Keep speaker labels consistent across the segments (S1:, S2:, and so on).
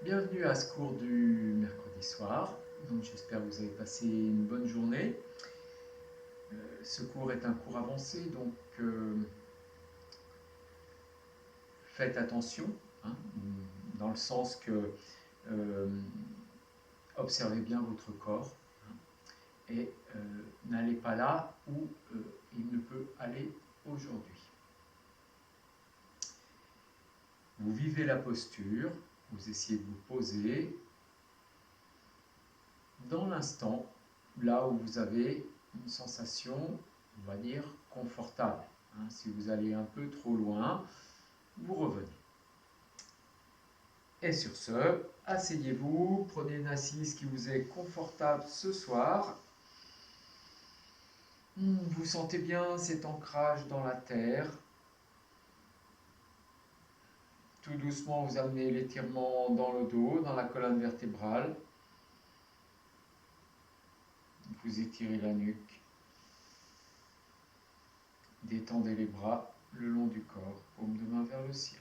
S1: Bienvenue à ce cours du mercredi soir. J'espère que vous avez passé une bonne journée. Ce cours est un cours avancé, donc faites attention, hein, dans le sens que observez bien votre corps, hein, et n'allez pas là où il ne peut aller aujourd'hui. Vous vivez la posture, vous essayez de vous poser dans l'instant, là où vous avez une sensation, on va dire, confortable. Hein, si vous allez un peu trop loin, vous revenez. Et sur ce, asseyez-vous, prenez une assise qui vous est confortable ce soir. Vous sentez bien cet ancrage dans la terre. Tout doucement, vous amenez l'étirement dans le dos, dans la colonne vertébrale. Vous étirez la nuque. Détendez les bras le long du corps, paume de main vers le ciel.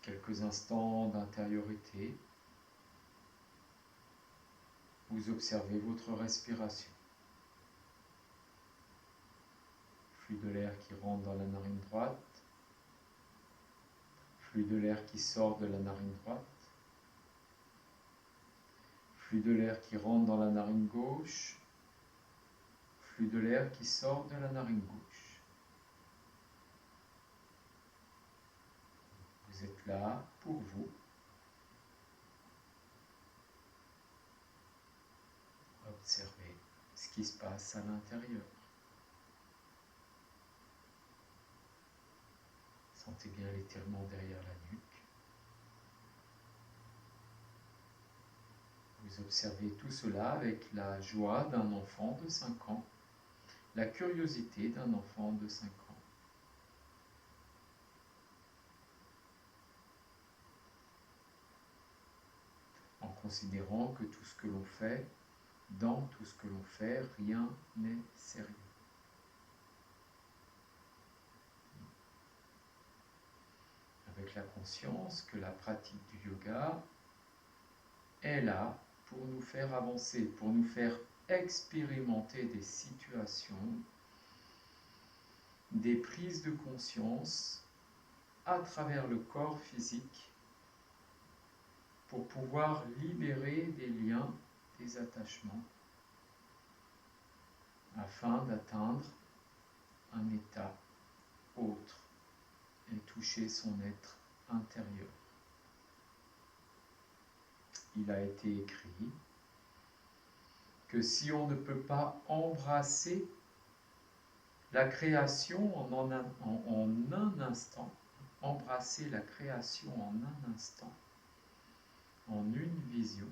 S1: Quelques instants d'intériorité. Vous observez votre respiration. Flux de l'air qui rentre dans la narine droite. Flux de l'air qui sort de la narine droite. Flux de l'air qui rentre dans la narine gauche. Flux de l'air qui sort de la narine gauche. Vous êtes là pour vous. Observez ce qui se passe à l'intérieur. Sentez bien l'étirement derrière la nuque. Vous observez tout cela avec la joie d'un enfant de 5 ans, la curiosité d'un enfant de 5 ans. En considérant que tout ce que l'on fait, dans tout ce que l'on fait, rien n'est sérieux. Avec la conscience que la pratique du yoga est là pour nous faire avancer, pour nous faire expérimenter des situations, des prises de conscience à travers le corps physique pour pouvoir libérer des liens, des attachements, afin d'atteindre un état autre et toucher son être intérieur. Il a été écrit que si on ne peut pas embrasser la création en un instant, embrasser la création en un instant, en une vision,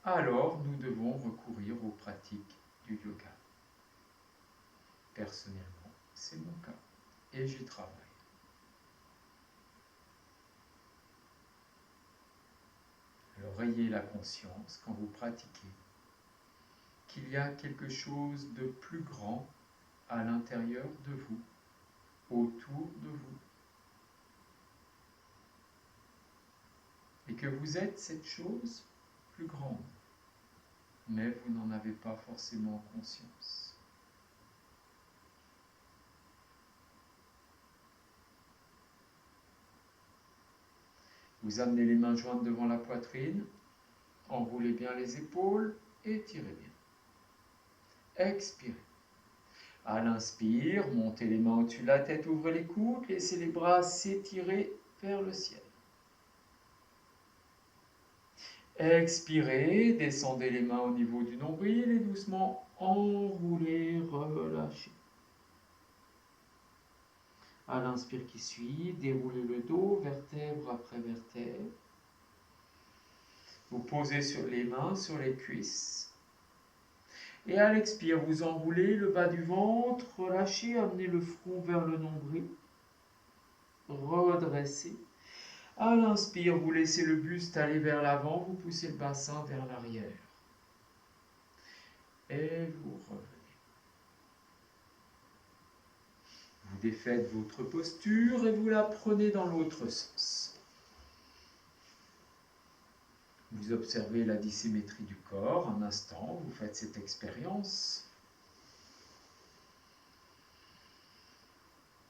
S1: alors nous devons recourir aux pratiques du yoga. Personnellement, c'est mon cas et j'y travaille. Alors ayez la conscience quand vous pratiquez qu'il y a quelque chose de plus grand à l'intérieur de vous, autour de vous. Et que vous êtes cette chose plus grande, mais vous n'en avez pas forcément conscience. Vous amenez les mains jointes devant la poitrine, enroulez bien les épaules, étirez bien. Expirez. À l'inspire, montez les mains au-dessus de la tête, ouvrez les coudes, laissez les bras s'étirer vers le ciel. Expirez, descendez les mains au niveau du nombril et doucement enroulez, relâchez. À l'inspire qui suit, déroulez le dos, vertèbre après vertèbre. Vous posez sur les mains sur les cuisses. Et à l'expire, vous enroulez le bas du ventre, relâchez, amenez le front vers le nombril. Redressez. À l'inspire, vous laissez le buste aller vers l'avant, vous poussez le bassin vers l'arrière. Et vous revenez. Vous défaites votre posture et vous la prenez dans l'autre sens. Vous observez la dissymétrie du corps un instant, vous faites cette expérience.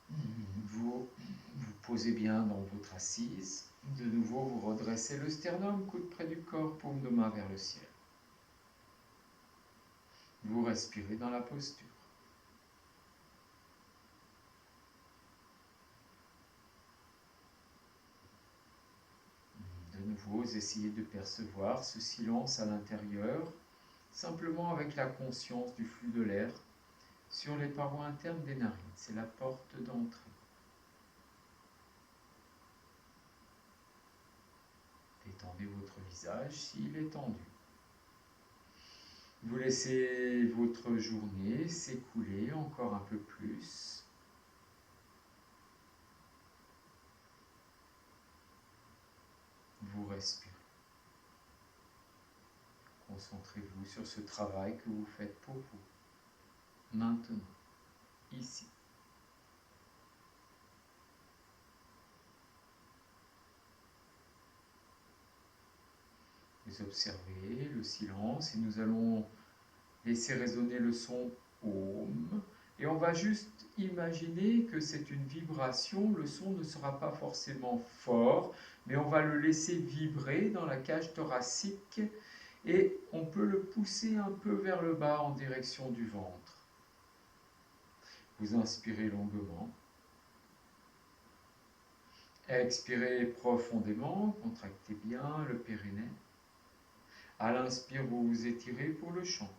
S1: Vous vous posez bien dans votre assise. De nouveau, vous redressez le sternum, coude près du corps, paume de main vers le ciel. Vous respirez dans la posture. De nouveau, vous essayez de percevoir ce silence à l'intérieur, simplement avec la conscience du flux de l'air sur les parois internes des narines. C'est la porte d'entrée. Détendez votre visage s'il est tendu. Vous laissez votre journée s'écouler encore un peu plus. Vous respirez. Concentrez-vous sur ce travail que vous faites pour vous, maintenant, ici. Vous observez le silence et nous allons laisser résonner le son Om. Et on va juste imaginer que c'est une vibration. Le son ne sera pas forcément fort, mais on va le laisser vibrer dans la cage thoracique et on peut le pousser un peu vers le bas en direction du ventre. Vous inspirez longuement. Expirez profondément, contractez bien le périnée. À l'inspire, vous vous étirez pour le chant.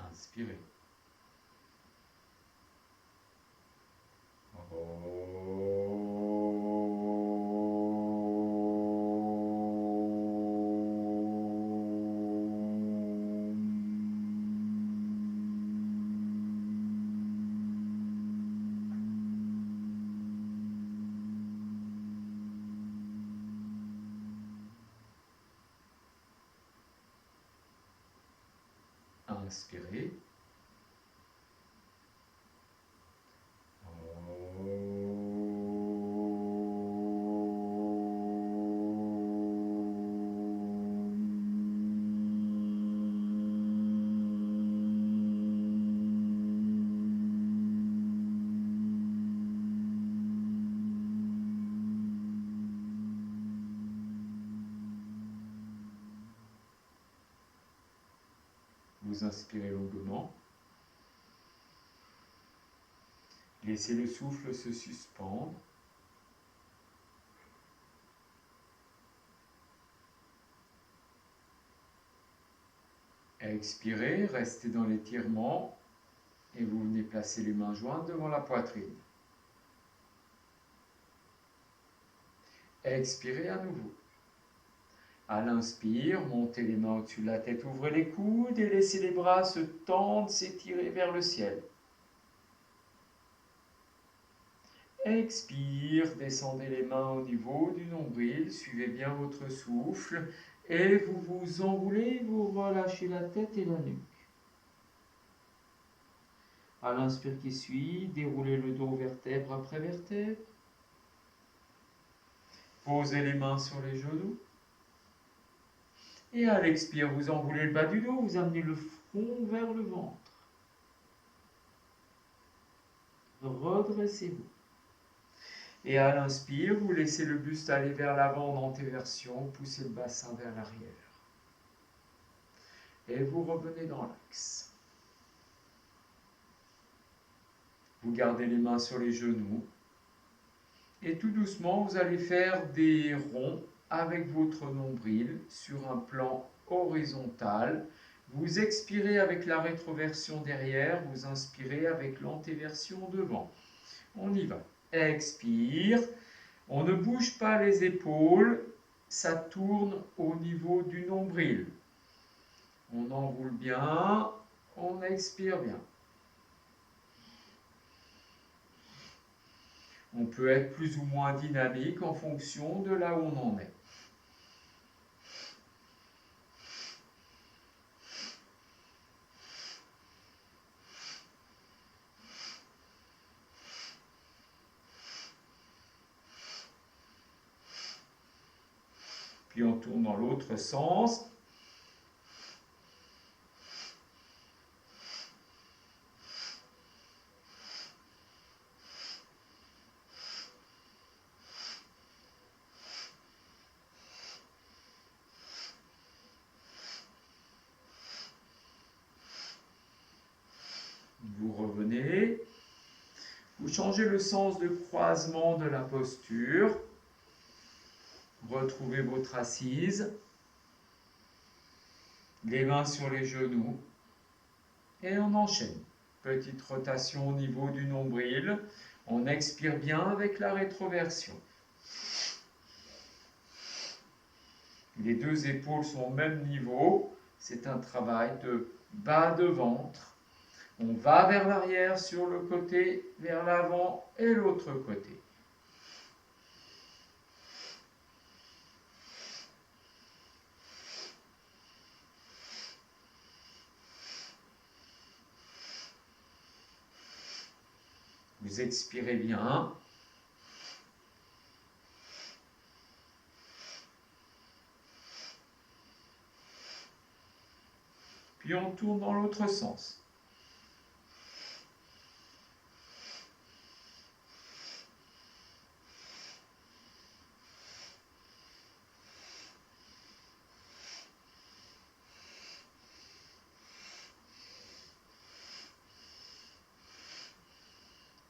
S1: Inspirez. Inspirez. Vous inspirez longuement. Laissez le souffle se suspendre. Expirez, restez dans l'étirement et vous venez placer les mains jointes devant la poitrine. Expirez à nouveau. À l'inspire, montez les mains au-dessus de la tête, ouvrez les coudes et laissez les bras se tendre, s'étirer vers le ciel. Expire, descendez les mains au niveau du nombril, suivez bien votre souffle et vous vous enroulez, vous relâchez la tête et la nuque. À l'inspire qui suit, déroulez le dos vertèbre après vertèbre. Posez les mains sur les genoux. Et à l'expire, vous enroulez le bas du dos, vous amenez le front vers le ventre. Redressez-vous. Et à l'inspire, vous laissez le buste aller vers l'avant en antéversion, poussez le bassin vers l'arrière. Et vous revenez dans l'axe. Vous gardez les mains sur les genoux. Et tout doucement, vous allez faire des ronds avec votre nombril sur un plan horizontal. Vous expirez avec la rétroversion derrière, vous inspirez avec l'antéversion devant. On y va. Expire. On ne bouge pas les épaules, ça tourne au niveau du nombril. On enroule bien, on expire bien. On peut être plus ou moins dynamique en fonction de là où on en est. Puis on tourne dans l'autre sens. Vous revenez. Vous changez le sens de croisement de la posture. Retrouvez votre assise. Les mains sur les genoux. Et on enchaîne. Petite rotation au niveau du nombril. On expire bien avec la rétroversion. Les deux épaules sont au même niveau. C'est un travail de bas de ventre. On va vers l'arrière sur le côté, vers l'avant et l'autre côté. Vous expirez bien. Puis on tourne dans l'autre sens.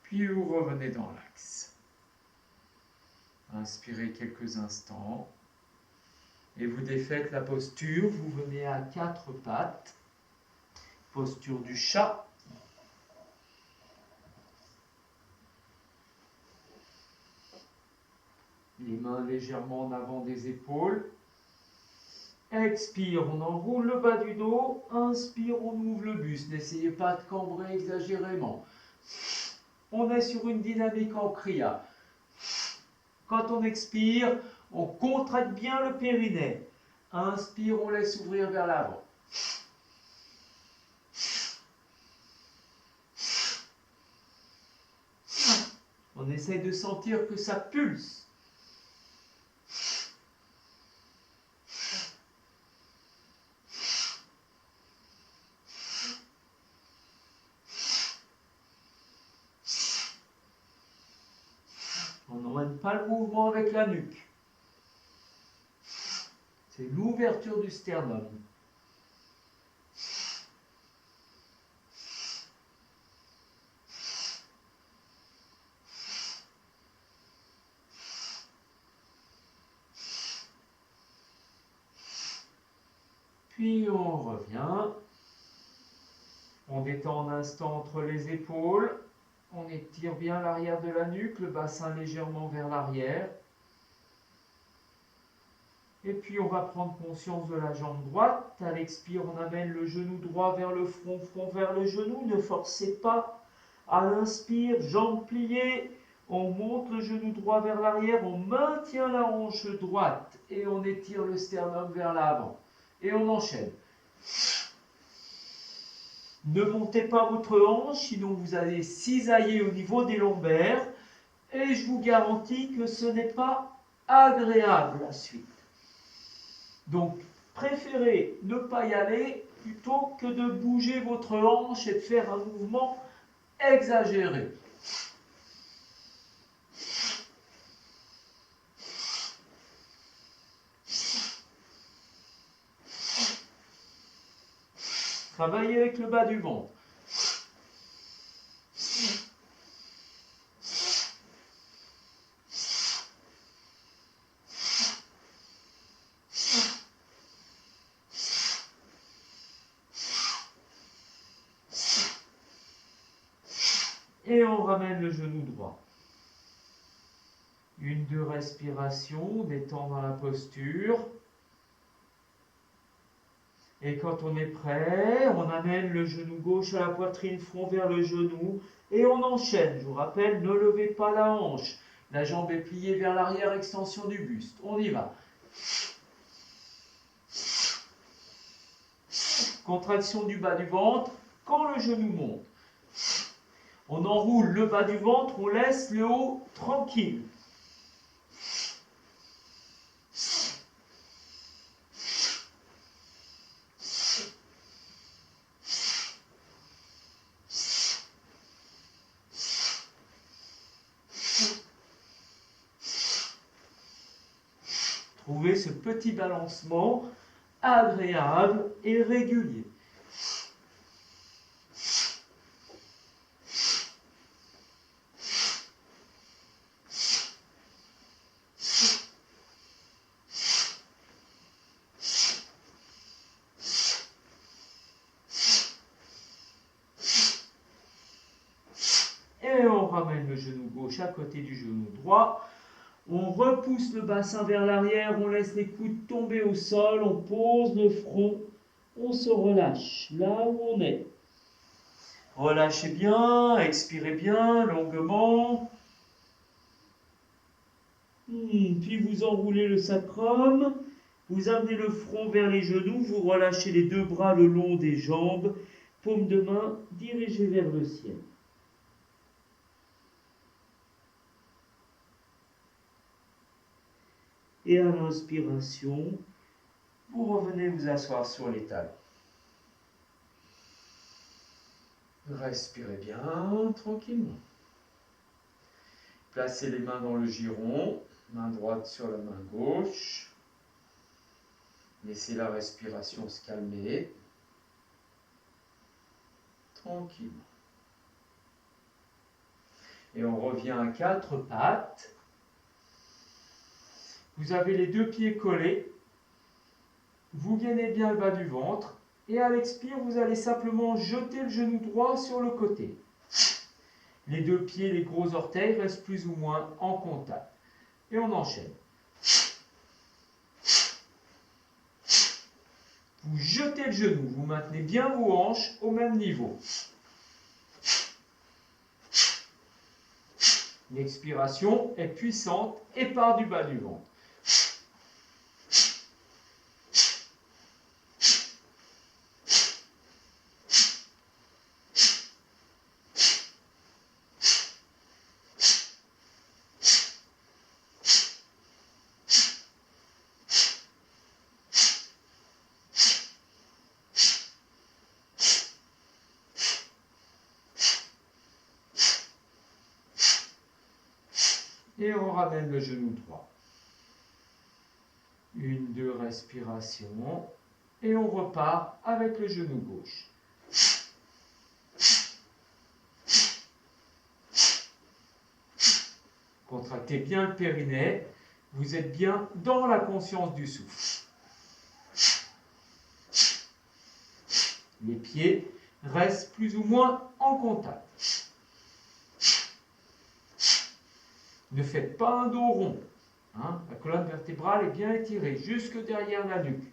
S1: Puis vous revenez dans l'axe. Inspirez quelques instants. Et vous défaites la posture. Vous venez à quatre pattes. Posture du chat. Les mains légèrement en avant des épaules. Expire, on enroule le bas du dos. Inspire, on ouvre le buste. N'essayez pas de cambrer exagérément. On est sur une dynamique en kriya. Quand on expire, on contracte bien le périnée. Inspire, on laisse ouvrir vers l'avant. On essaye de sentir que ça pulse. On n'emmène pas le mouvement avec la nuque. C'est l'ouverture du sternum. Puis on revient. On détend un instant entre les épaules. On étire bien l'arrière de la nuque, le bassin légèrement vers l'arrière. Et puis on va prendre conscience de la jambe droite. À l'expire, on amène le genou droit vers le front, front vers le genou. Ne forcez pas. À l'inspire, jambe pliée. On monte le genou droit vers l'arrière. On maintient la hanche droite. Et on étire le sternum vers l'avant. Et on enchaîne. Ne montez pas votre hanche, sinon vous allez cisailler au niveau des lombaires. Et je vous garantis que ce n'est pas agréable la suite. Donc, préférez ne pas y aller plutôt que de bouger votre hanche et de faire un mouvement exagéré. Travaillez avec le bas du ventre. Et on ramène le genou droit. Une, deux respirations, on détend dans la posture.
S2: Et quand on est prêt, on amène le genou gauche à la poitrine, front vers le genou, et on enchaîne. Je vous rappelle, ne levez pas la hanche. La jambe est pliée vers l'arrière, extension du buste. On y va. Contraction du bas du ventre quand le genou monte. On enroule le bas du ventre, on laisse le haut tranquille. Trouvez ce petit balancement agréable et régulier. Et on ramène le genou gauche à côté du genou droit. On repousse le bassin vers l'arrière, on laisse les coudes tomber au sol, on pose le front, on se relâche là où on est. Relâchez bien, expirez bien longuement. Puis vous enroulez le sacrum, vous amenez le front vers les genoux, vous relâchez les deux bras le long des jambes, paume de main dirigée vers le ciel. Et à l'inspiration, vous revenez vous asseoir sur les talons.
S1: Respirez bien tranquillement. Placez les mains dans le giron, main droite sur la main gauche. Laissez la respiration se calmer. Tranquillement. Et on revient à quatre pattes. Vous avez les deux pieds collés. Vous gainez bien le bas du ventre. Et à l'expire, vous allez simplement jeter le genou droit sur le côté. Les deux pieds, les gros orteils restent plus ou moins en contact. Et on enchaîne. Vous jetez le genou, vous maintenez bien vos hanches au même niveau. L'expiration est puissante et part du bas du ventre. Et on ramène le genou droit. Une, deux respirations. Et on repart avec le genou gauche. Contractez bien le périnée. Vous êtes bien dans la conscience du souffle. Les pieds restent plus ou moins en contact. Ne faites pas un dos rond. La colonne vertébrale est bien étirée jusque derrière la nuque.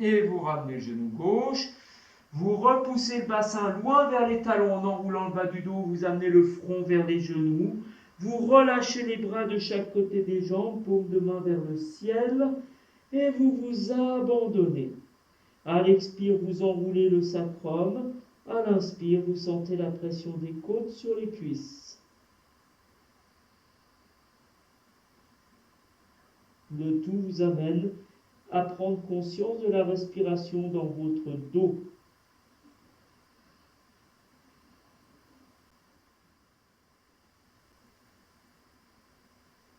S1: Et vous ramenez le genou gauche. Vous repoussez le bassin loin vers les talons en enroulant le bas du dos. Vous amenez le front vers les genoux. Vous relâchez les bras de chaque côté des jambes, paume de main vers le ciel. Et vous vous abandonnez. À l'expire, vous enroulez le sacrum. À l'inspire, vous sentez la pression des côtes sur les cuisses. Le tout vous amène à prendre conscience de la respiration dans votre dos.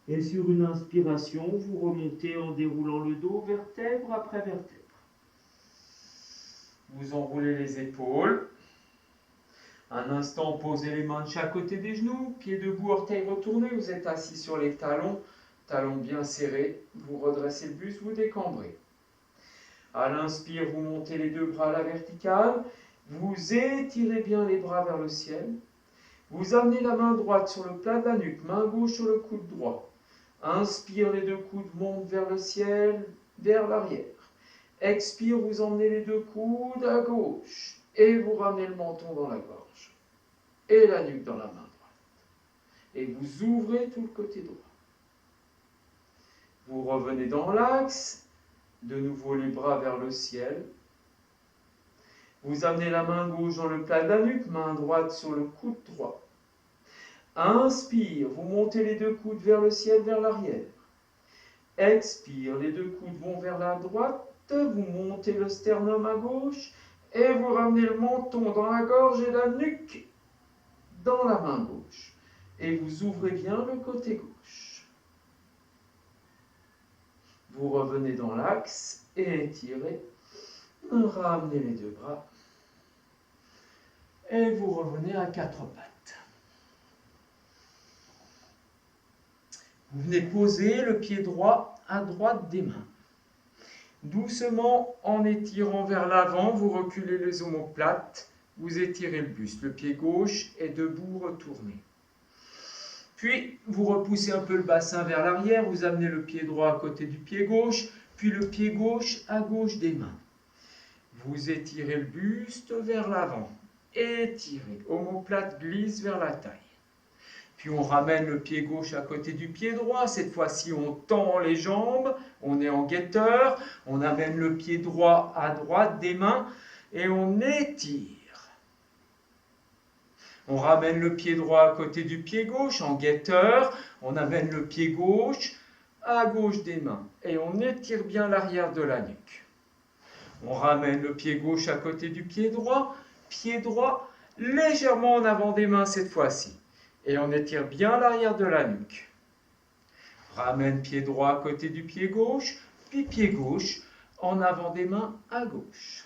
S1: Et sur une inspiration, vous remontez en déroulant le dos vertèbre après vertèbre. Vous enroulez les épaules. Un instant, posez les mains de chaque côté des genoux, pieds debout, orteils retournés. Vous êtes assis sur les talons, talons bien serrés. Vous redressez le buste, vous décambrez.
S2: À l'inspire, vous montez les deux bras à la verticale. Vous étirez bien les bras vers le ciel. Vous amenez la main droite sur le plat de la nuque, main gauche sur le coude droit. Inspire, les deux coudes montent vers le ciel, vers l'arrière. Expire, vous emmenez les deux coudes à gauche et vous ramenez le menton dans la gorge et la nuque dans la main droite. Et vous ouvrez tout le côté droit. Vous revenez dans l'axe, de nouveau les bras vers le ciel. Vous amenez la main gauche dans le plat de la nuque, main droite sur le coude droit. Inspire, vous montez les deux coudes vers le ciel, vers l'arrière. Expire, les deux coudes vont vers la droite, vous montez le sternum à gauche et vous ramenez le menton dans la gorge et la nuque dans la main gauche. Et vous ouvrez bien le côté gauche. Vous revenez dans l'axe et étirez. Ramenez les deux bras. Et vous revenez à quatre pattes. Vous venez poser le pied droit à droite des mains. Doucement, en étirant vers l'avant, vous reculez les omoplates, vous étirez le buste. Le pied gauche est debout, retourné. Puis, vous repoussez un peu le bassin vers l'arrière, vous amenez le pied droit à côté du pied gauche, puis le pied gauche à gauche des mains. Vous étirez le buste vers l'avant. Étirez. Omoplate glisse vers la taille. Puis on ramène le pied gauche à côté du pied droit. Cette fois-ci, on tend les jambes. On est en guetteur. On amène le pied droit à droite des mains et on étire. On ramène le pied droit à côté du pied gauche en guetteur. On amène le pied gauche à gauche des mains et on étire bien l'arrière de la nuque. On ramène le pied gauche à côté du pied droit légèrement en avant des mains cette fois-ci. Et on étire bien l'arrière de la nuque. Ramène pied droit à côté du pied gauche, puis pied gauche en avant des mains à gauche.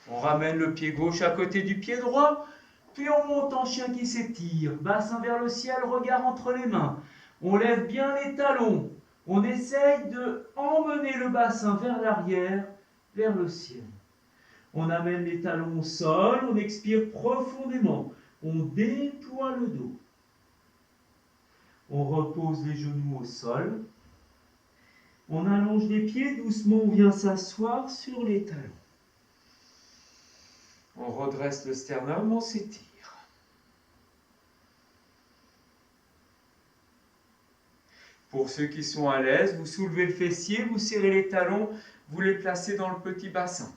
S2: On ramène le pied gauche à côté du pied droit, puis on monte en chien qui s'étire, bassin vers le ciel, regard entre les mains. On lève bien les talons. On essaye de emmener le bassin vers l'arrière, vers le ciel. On amène les talons au sol, on expire profondément. On déploie le dos. On repose les genoux au sol. On allonge les pieds, doucement on vient s'asseoir sur les talons. On redresse le sternum, on s'étire. Pour ceux qui sont à l'aise, vous soulevez le fessier, vous serrez les talons, vous les placez dans le petit bassin.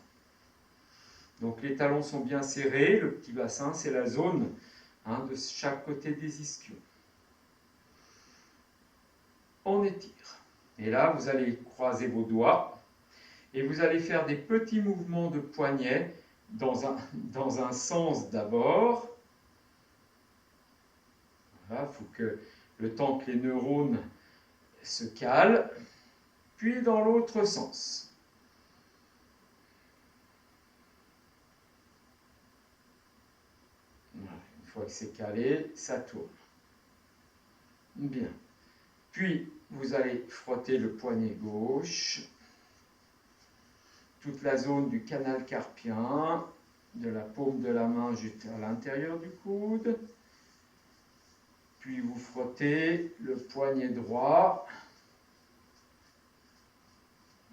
S2: Donc les talons sont bien serrés, le petit bassin c'est la zone de chaque côté des ischions. On étire. Et là vous allez croiser vos doigts et vous allez faire des petits mouvements de poignet dans un sens d'abord. Voilà, il faut que le temps que les neurones se calent, puis dans l'autre sens. Une fois que c'est calé, ça tourne. Bien. Puis, vous allez frotter le poignet gauche, toute la zone du canal carpien, de la paume de la main jusqu'à l'intérieur du coude. Puis, vous frottez le poignet droit.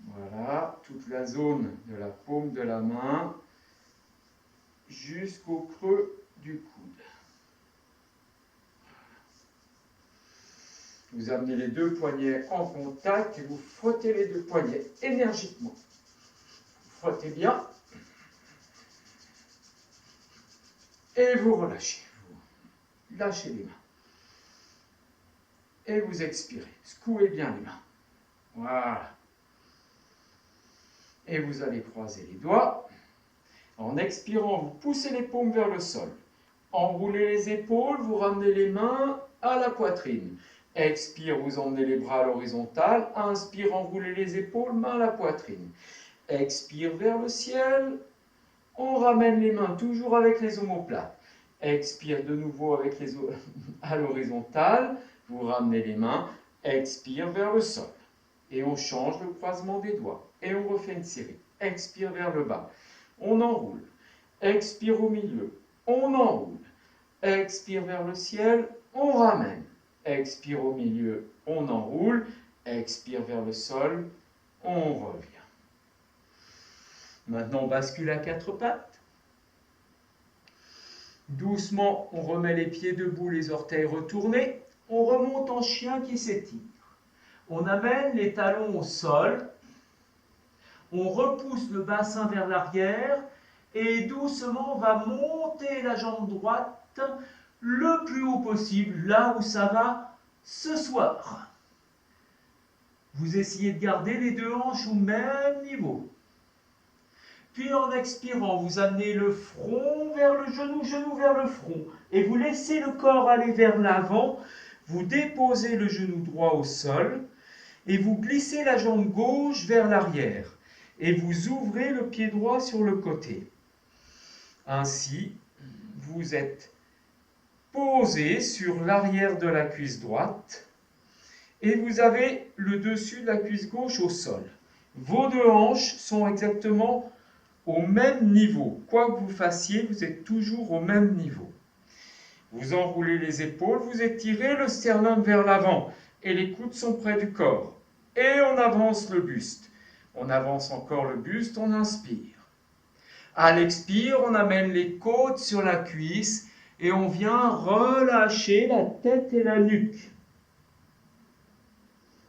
S2: Voilà, toute la zone de la paume de la main jusqu'au creux du coude. Vous amenez les deux poignets en contact et vous frottez les deux poignets énergiquement. Vous frottez bien. Et vous relâchez. Vous lâchez les mains. Et vous expirez. Secouez bien les mains. Voilà. Et vous allez croiser les doigts. En expirant, vous poussez les paumes vers le sol. Enroulez les épaules, vous ramenez les mains à la poitrine. Expire, vous emmenez les bras à l'horizontale. Inspire, enroulez les épaules, main à la poitrine. Expire vers le ciel. On ramène les mains toujours avec les omoplates. Expire de nouveau avec les à l'horizontale. Vous ramenez les mains. Expire vers le sol. Et on change le croisement des doigts.
S1: et on refait une série. Expire vers le bas, on enroule. Expire au milieu, on enroule. Expire vers le ciel, on ramène. Expire au milieu, on enroule. Expire vers le sol, on revient. Maintenant, on bascule à quatre pattes. Doucement, on remet les pieds debout, les orteils retournés. On remonte en chien qui s'étire. On amène les talons au sol. On repousse le bassin vers l'arrière. Et doucement, on va monter la jambe droite le plus haut possible, là où ça va ce soir. Vous essayez de garder les deux hanches au même niveau. Puis en expirant, vous amenez le front vers le genou, genou vers le front. Et vous laissez le corps aller vers l'avant. Vous déposez le genou droit au sol. Et vous glissez la jambe gauche vers l'arrière. Et vous ouvrez le pied droit sur le côté. Ainsi, vous êtes posé sur l'arrière de la cuisse droite. Et vous avez le dessus de la cuisse gauche au sol. Vos deux hanches sont exactement au même niveau. Quoi que vous fassiez, vous êtes toujours au même niveau. Vous enroulez les épaules, vous étirez le sternum vers l'avant et les coudes sont près du corps. Et on avance le buste. On avance encore le buste, on inspire. À l'expire, on amène les côtes sur la cuisse et on vient relâcher la tête et la nuque.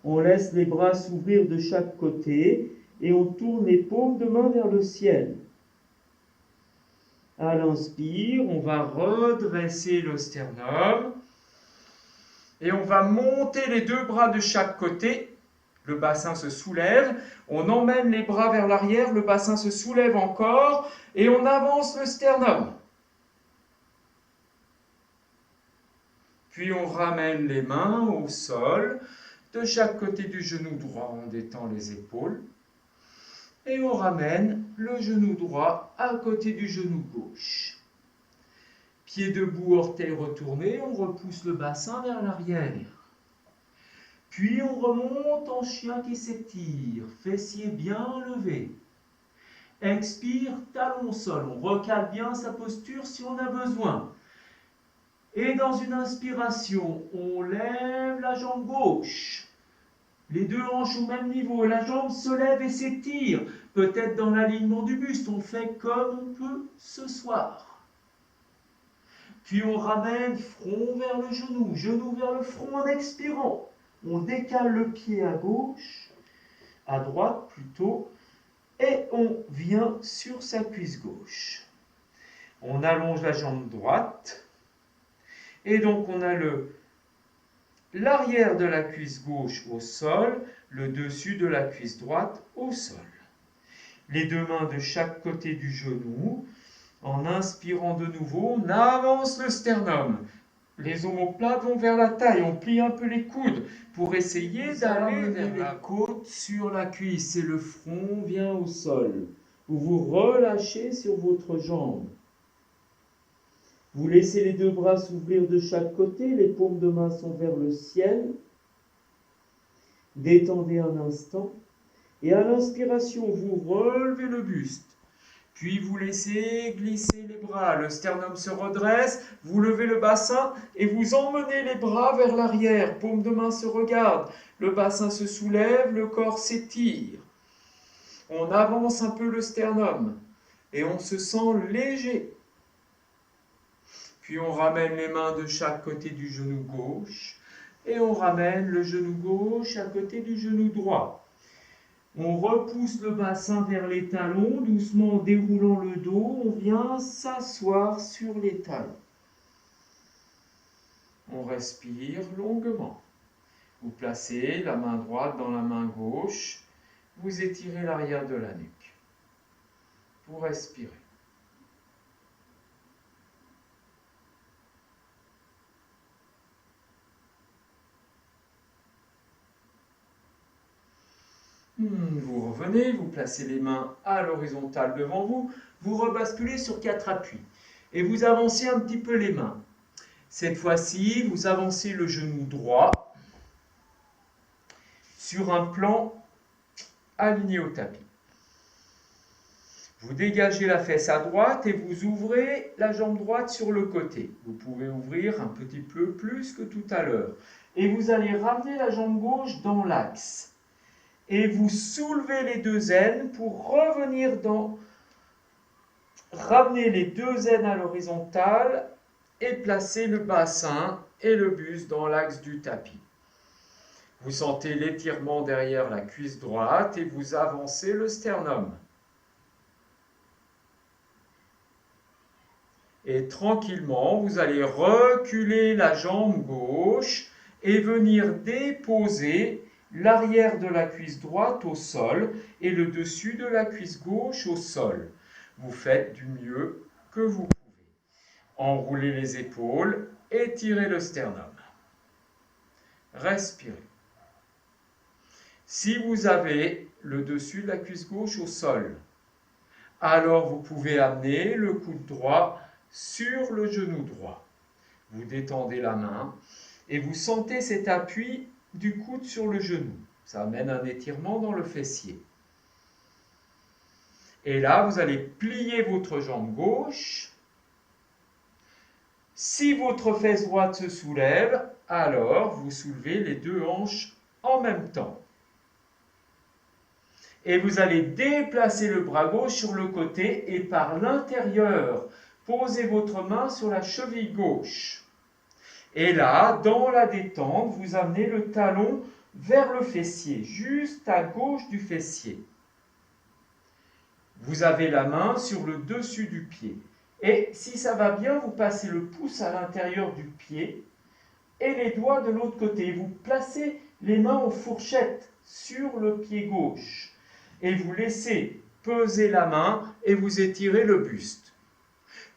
S1: On laisse les bras s'ouvrir de chaque côté et on tourne les paumes de main vers le ciel. À l'inspire, on va redresser le sternum et on va monter les deux bras de chaque côté. Le bassin se soulève, on emmène les bras vers l'arrière, le bassin se soulève encore et on avance le sternum. Puis on ramène les mains au sol. De chaque côté du genou droit, on détend les épaules. Et on ramène le genou droit à côté du genou gauche. Pied debout, orteils retournés, on repousse le bassin vers l'arrière. Puis on remonte en chien qui s'étire, fessiers bien levés. Expire, talon au sol, on recale bien sa posture si on a besoin. Et dans une inspiration, on lève la jambe gauche. Les deux hanches au même niveau, la jambe se lève et s'étire, peut-être dans l'alignement du buste, on fait comme on peut ce soir. Puis on ramène front vers le genou vers le front en expirant. On décale le pied à gauche, à droite plutôt, et on vient sur sa cuisse gauche. On allonge la jambe droite, et donc on a l'arrière de la cuisse gauche au sol, le dessus de la cuisse droite au sol. Les deux mains de chaque côté du genou. En inspirant de nouveau, on avance le sternum. Les omoplates vont vers la taille. On plie un peu les coudes pour essayer d'aller vers la côte sur la cuisse. Et le front vient au sol. Vous vous relâchez sur votre jambe. Vous laissez les deux bras s'ouvrir de chaque côté, les paumes de main sont vers le ciel. Détendez un instant. Et à l'inspiration, vous relevez le buste. Puis vous laissez glisser les bras. Le sternum se redresse, vous levez le bassin et vous emmenez les bras vers l'arrière. Paumes de main se regardent. Le bassin se soulève, le corps s'étire. On avance un peu le sternum et on se sent léger. Puis on ramène les mains de chaque côté du genou gauche et on ramène le genou gauche à côté du genou droit. On repousse le bassin vers les talons, doucement en déroulant le dos, on vient s'asseoir sur les talons. On respire longuement. Vous placez la main droite dans la main gauche, vous étirez l'arrière de la nuque. Vous respirez. Vous revenez, vous placez les mains à l'horizontale devant vous, vous rebasculez sur 4 appuis et vous avancez un petit peu les mains. Cette fois-ci, vous avancez le genou droit sur un plan alignés au tapis. Vous dégagez la fesse à droite et vous ouvrez la jambe droite sur le côté. Vous pouvez ouvrir un petit peu plus que tout à l'heure. Et vous allez ramener la jambe gauche dans l'axe. Et vous soulevez les deux aines pour revenir dans... Ramenez les deux aines à l'horizontale et placer le bassin et le buste dans l'axe du tapis. Vous sentez l'étirement derrière la cuisse droite et vous avancez le sternum. Et tranquillement, vous allez reculer la jambe gauche et venir déposer l'arrière de la cuisse droite au sol et le dessus de la cuisse gauche au sol. Vous faites du mieux que vous pouvez. Enroulez les épaules, étirez le sternum. Respirez. Si vous avez le dessus de la cuisse gauche au sol, alors vous pouvez amener le coude droit sur le genou droit. Vous détendez la main et vous sentez cet appui du coude sur le genou. Ça amène un étirement dans le fessier. Et là, vous allez plier votre jambe gauche. Si votre fesse droite se soulève, alors vous soulevez les deux hanches en même temps. Et vous allez déplacer le bras gauche sur le côté et par l'intérieur, posez votre main sur la cheville gauche. Et là, dans la détente, vous amenez le talon vers le fessier, juste à gauche du fessier. Vous avez la main sur le dessus du pied. Et si ça va bien, vous passez le pouce à l'intérieur du pied et les doigts de l'autre côté. Vous placez les mains en fourchette sur le pied gauche. Et vous laissez peser la main et vous étirez le buste.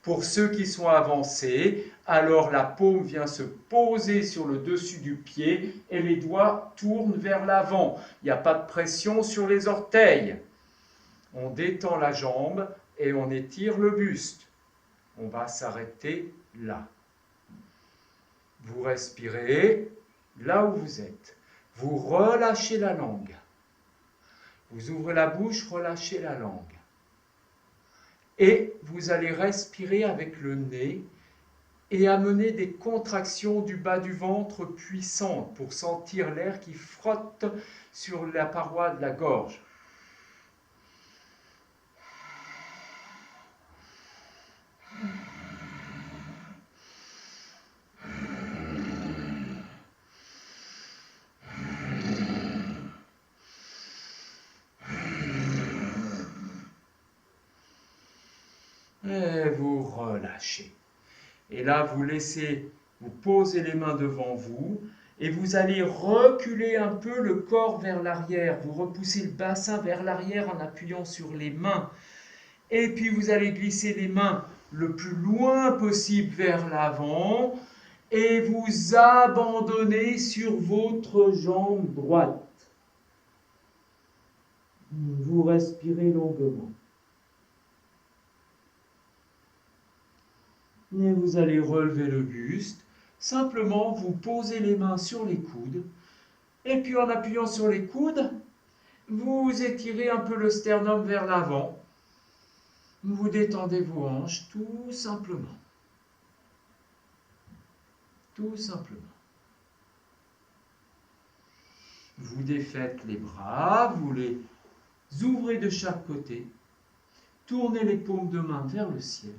S1: Pour ceux qui sont avancés, alors la paume vient se poser sur le dessus du pied et les doigts tournent vers l'avant. Il n'y a pas de pression sur les orteils. On détend la jambe et on étire le buste. On va s'arrêter là. Vous respirez là où vous êtes. Vous relâchez la langue. Vous ouvrez la bouche, relâchez la langue. Et vous allez respirer avec le nez et amener des contractions du bas du ventre puissantes pour sentir l'air qui frotte sur la paroi de la gorge. Et vous relâchez. Et là, vous posez les mains devant vous et vous allez reculer un peu le corps vers l'arrière. Vous repoussez le bassin vers l'arrière en appuyant sur les mains. Et puis vous allez glisser les mains le plus loin possible vers l'avant et vous abandonnez sur votre jambe droite. Vous respirez longuement. Et vous allez relever le buste. Simplement, vous posez les mains sur les coudes. Et puis en appuyant sur les coudes, vous étirez un peu le sternum vers l'avant. Vous détendez vos hanches tout simplement. Tout simplement. Vous défaites les bras, vous les ouvrez de chaque côté. Tournez les paumes de main vers le ciel.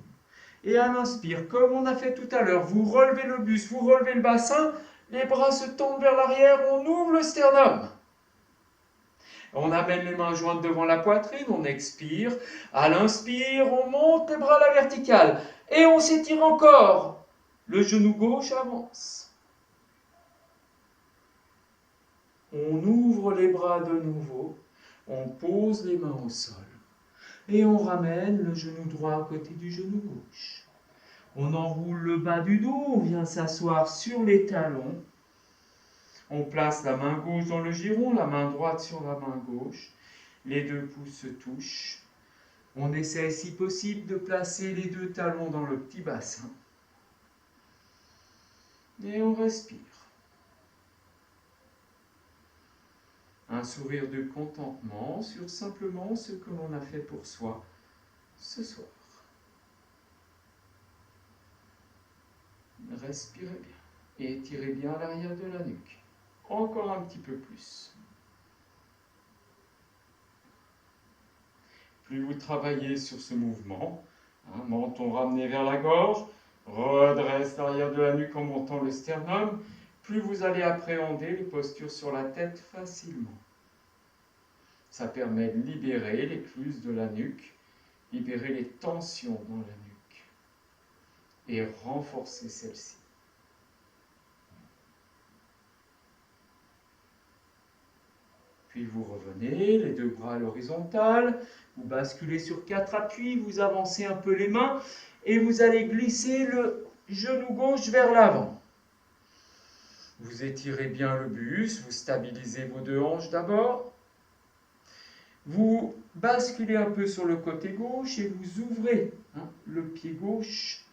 S1: Et à l'inspire, comme on a fait tout à l'heure, vous relevez le buste, vous relevez le bassin, les bras se tendent vers l'arrière, on ouvre le sternum. On amène les mains jointes devant la poitrine, on expire. À l'inspire, on monte les bras à la verticale. Et on s'étire encore. Le genou gauche avance. On ouvre les bras de nouveau. On pose les mains au sol. Et on ramène le genou droit à côté du genou gauche. On enroule le bas du dos, on vient s'asseoir sur les talons. On place la main gauche dans le giron, la main droite sur la main gauche. Les deux pouces se touchent. On essaie, si possible, de placer les deux talons dans le petit bassin. Et on respire. un sourire de contentement sur simplement ce que l'on a fait pour soi ce soir. Respirez bien et étirez bien l'arrière de la nuque. Encore un petit peu plus. Plus vous travaillez sur ce mouvement, menton ramené vers la gorge, redresse l'arrière de la nuque en montant le sternum, plus vous allez appréhender les postures sur la tête facilement. Ça permet de libérer l'écluse de la nuque, libérer les tensions dans la nuque et renforcer celle-ci. Puis vous revenez, les deux bras à l'horizontale, vous basculez sur 4 appuis, vous avancez un peu les mains et vous allez glisser le genou gauche vers l'avant. Vous étirez bien le buste, vous stabilisez vos deux hanches d'abord. Vous basculez un peu sur le côté gauche et vous ouvrez le pied gauche,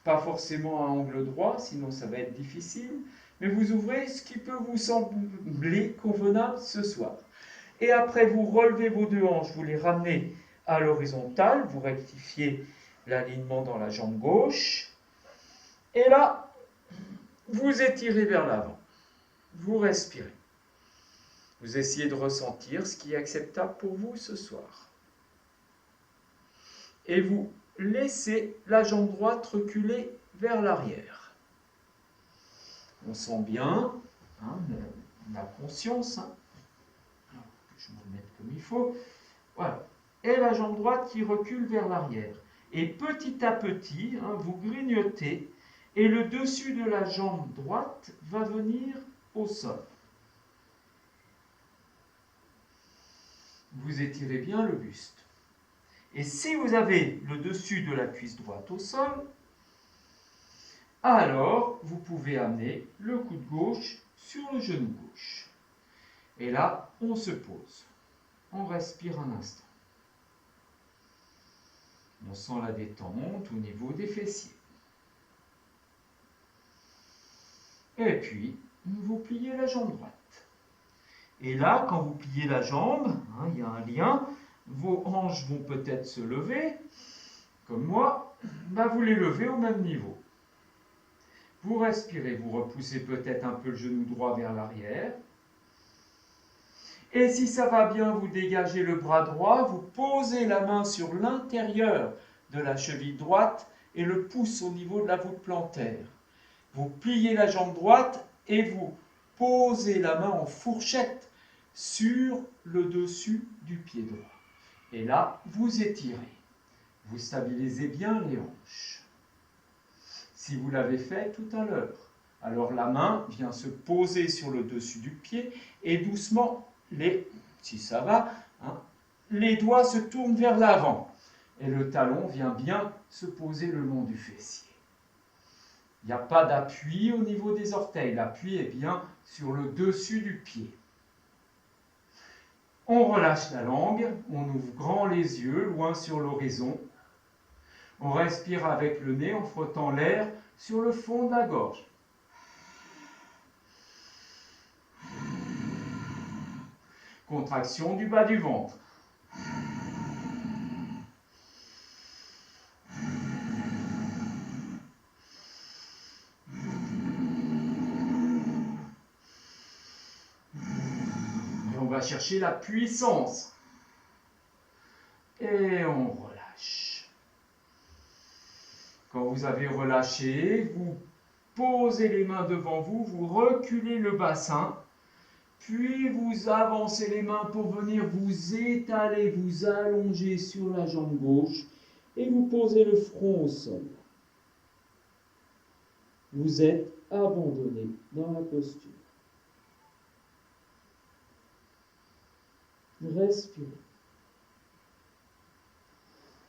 S1: pas forcément à angle droit, sinon ça va être difficile. Mais vous ouvrez ce qui peut vous sembler convenable ce soir. Et après, vous relevez vos deux hanches, vous les ramenez à l'horizontale, vous rectifiez l'alignement dans la jambe gauche. Et là, vous étirez vers l'avant. Vous respirez. Vous essayez de ressentir ce qui est acceptable pour vous ce soir. Et vous laissez la jambe droite reculer vers l'arrière. On sent bien, on a conscience. Je vais me remettre comme il faut. Voilà. Et la jambe droite qui recule vers l'arrière. Et petit à petit, vous grignotez et le dessus de la jambe droite va venir au sol. Vous étirez bien le buste. Et si vous avez le dessus de la cuisse droite au sol, alors vous pouvez amener le coude gauche sur le genou gauche. Et là, on se pose. On respire un instant. On sent la détente au niveau des fessiers. Et puis, vous pliez la jambe droite. Et là, quand vous pliez la jambe, il y a un lien, vos hanches vont peut-être se lever, comme moi, vous les levez au même niveau. Vous respirez, vous repoussez peut-être un peu le genou droit vers l'arrière. Et si ça va bien, vous dégagez le bras droit, vous posez la main sur l'intérieur de la cheville droite et le pouce au niveau de la voûte plantaire. Vous pliez la jambe droite et vous posez la main en fourchette sur le dessus du pied droit. Et là, vous étirez. Vous stabilisez bien les hanches. Si vous l'avez fait tout à l'heure, alors la main vient se poser sur le dessus du pied et doucement, si ça va, les doigts se tournent vers l'avant et le talon vient bien se poser le long du fessier. Il n'y a pas d'appui au niveau des orteils, l'appui est bien sur le dessus du pied. On relâche la langue, on ouvre grand les yeux, loin sur l'horizon. On respire avec le nez en frottant l'air sur le fond de la gorge. Contraction du bas du ventre. Et on va chercher la puissance. Et on relâche. Quand vous avez relâché, vous posez les mains devant vous, vous reculez le bassin, puis vous avancez les mains pour venir vous étaler, vous allonger sur la jambe gauche et vous posez le front au sol. Vous êtes abandonné dans la posture. Respirez.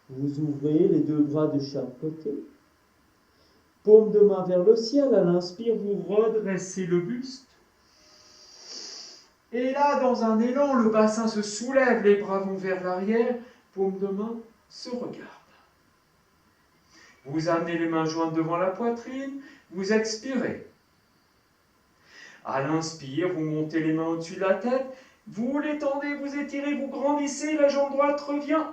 S1: Vous ouvrez les deux bras de chaque côté. Paume de main vers le ciel. À l'inspire, vous redressez le buste. Et là, dans un élan, le bassin se soulève, les bras vont vers l'arrière, paume de main se regarde. Vous amenez les mains jointes devant la poitrine, vous expirez. À l'inspire, vous montez les mains au-dessus de la tête
S2: Vous l'étendez, vous étirez, vous grandissez, la jambe droite revient.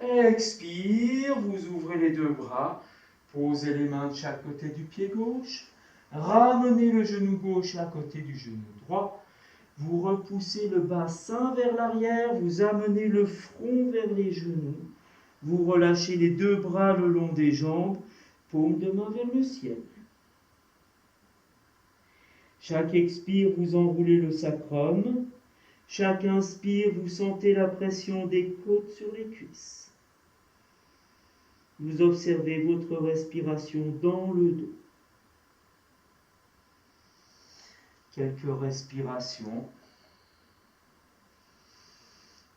S2: Expire, vous ouvrez les deux bras, posez les mains de chaque côté du pied gauche, ramenez le genou gauche à côté du genou droit, vous repoussez le bassin vers l'arrière, vous amenez le front vers les genoux, vous relâchez les deux bras le long des jambes, paume de main vers le ciel. Chaque expire, vous enroulez le sacrum. Chaque inspire, vous sentez la pression des côtes sur les cuisses. Vous observez votre respiration dans le dos. Quelques respirations.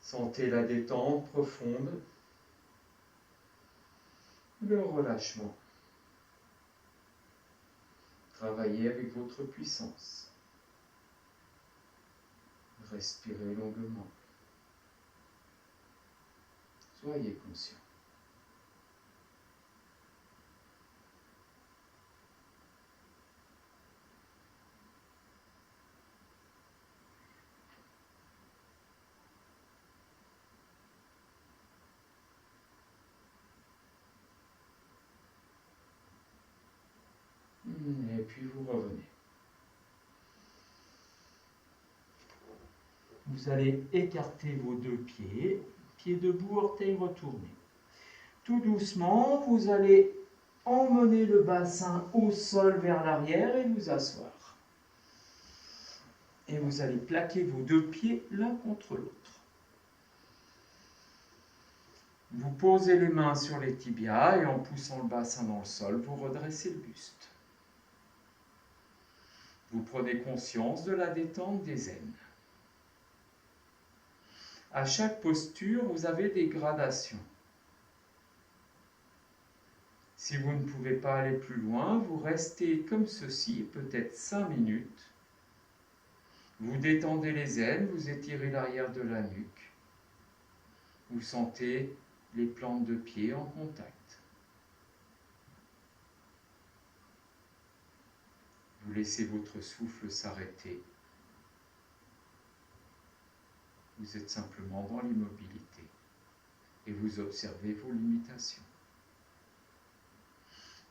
S2: Sentez la détente profonde, le relâchement. Travaillez avec votre puissance. Respirez longuement. Soyez conscient. Et puis vous revenez. Vous allez écarter vos deux pieds, pieds debout, orteils retournés. Tout doucement, vous allez emmener le bassin au sol vers l'arrière et vous asseoir. Et vous allez plaquer vos deux pieds l'un contre l'autre. Vous posez les mains sur les tibias et en poussant le bassin dans le sol, vous redressez le buste. Vous prenez conscience de la détente des aines. À chaque posture, vous avez des gradations. Si vous ne pouvez pas aller plus loin, vous restez comme ceci, peut-être 5 minutes. Vous détendez les aines, vous étirez l'arrière de la nuque. Vous sentez les plantes de pied en contact. Vous laissez votre souffle s'arrêter. Vous êtes simplement dans l'immobilité et vous observez vos limitations.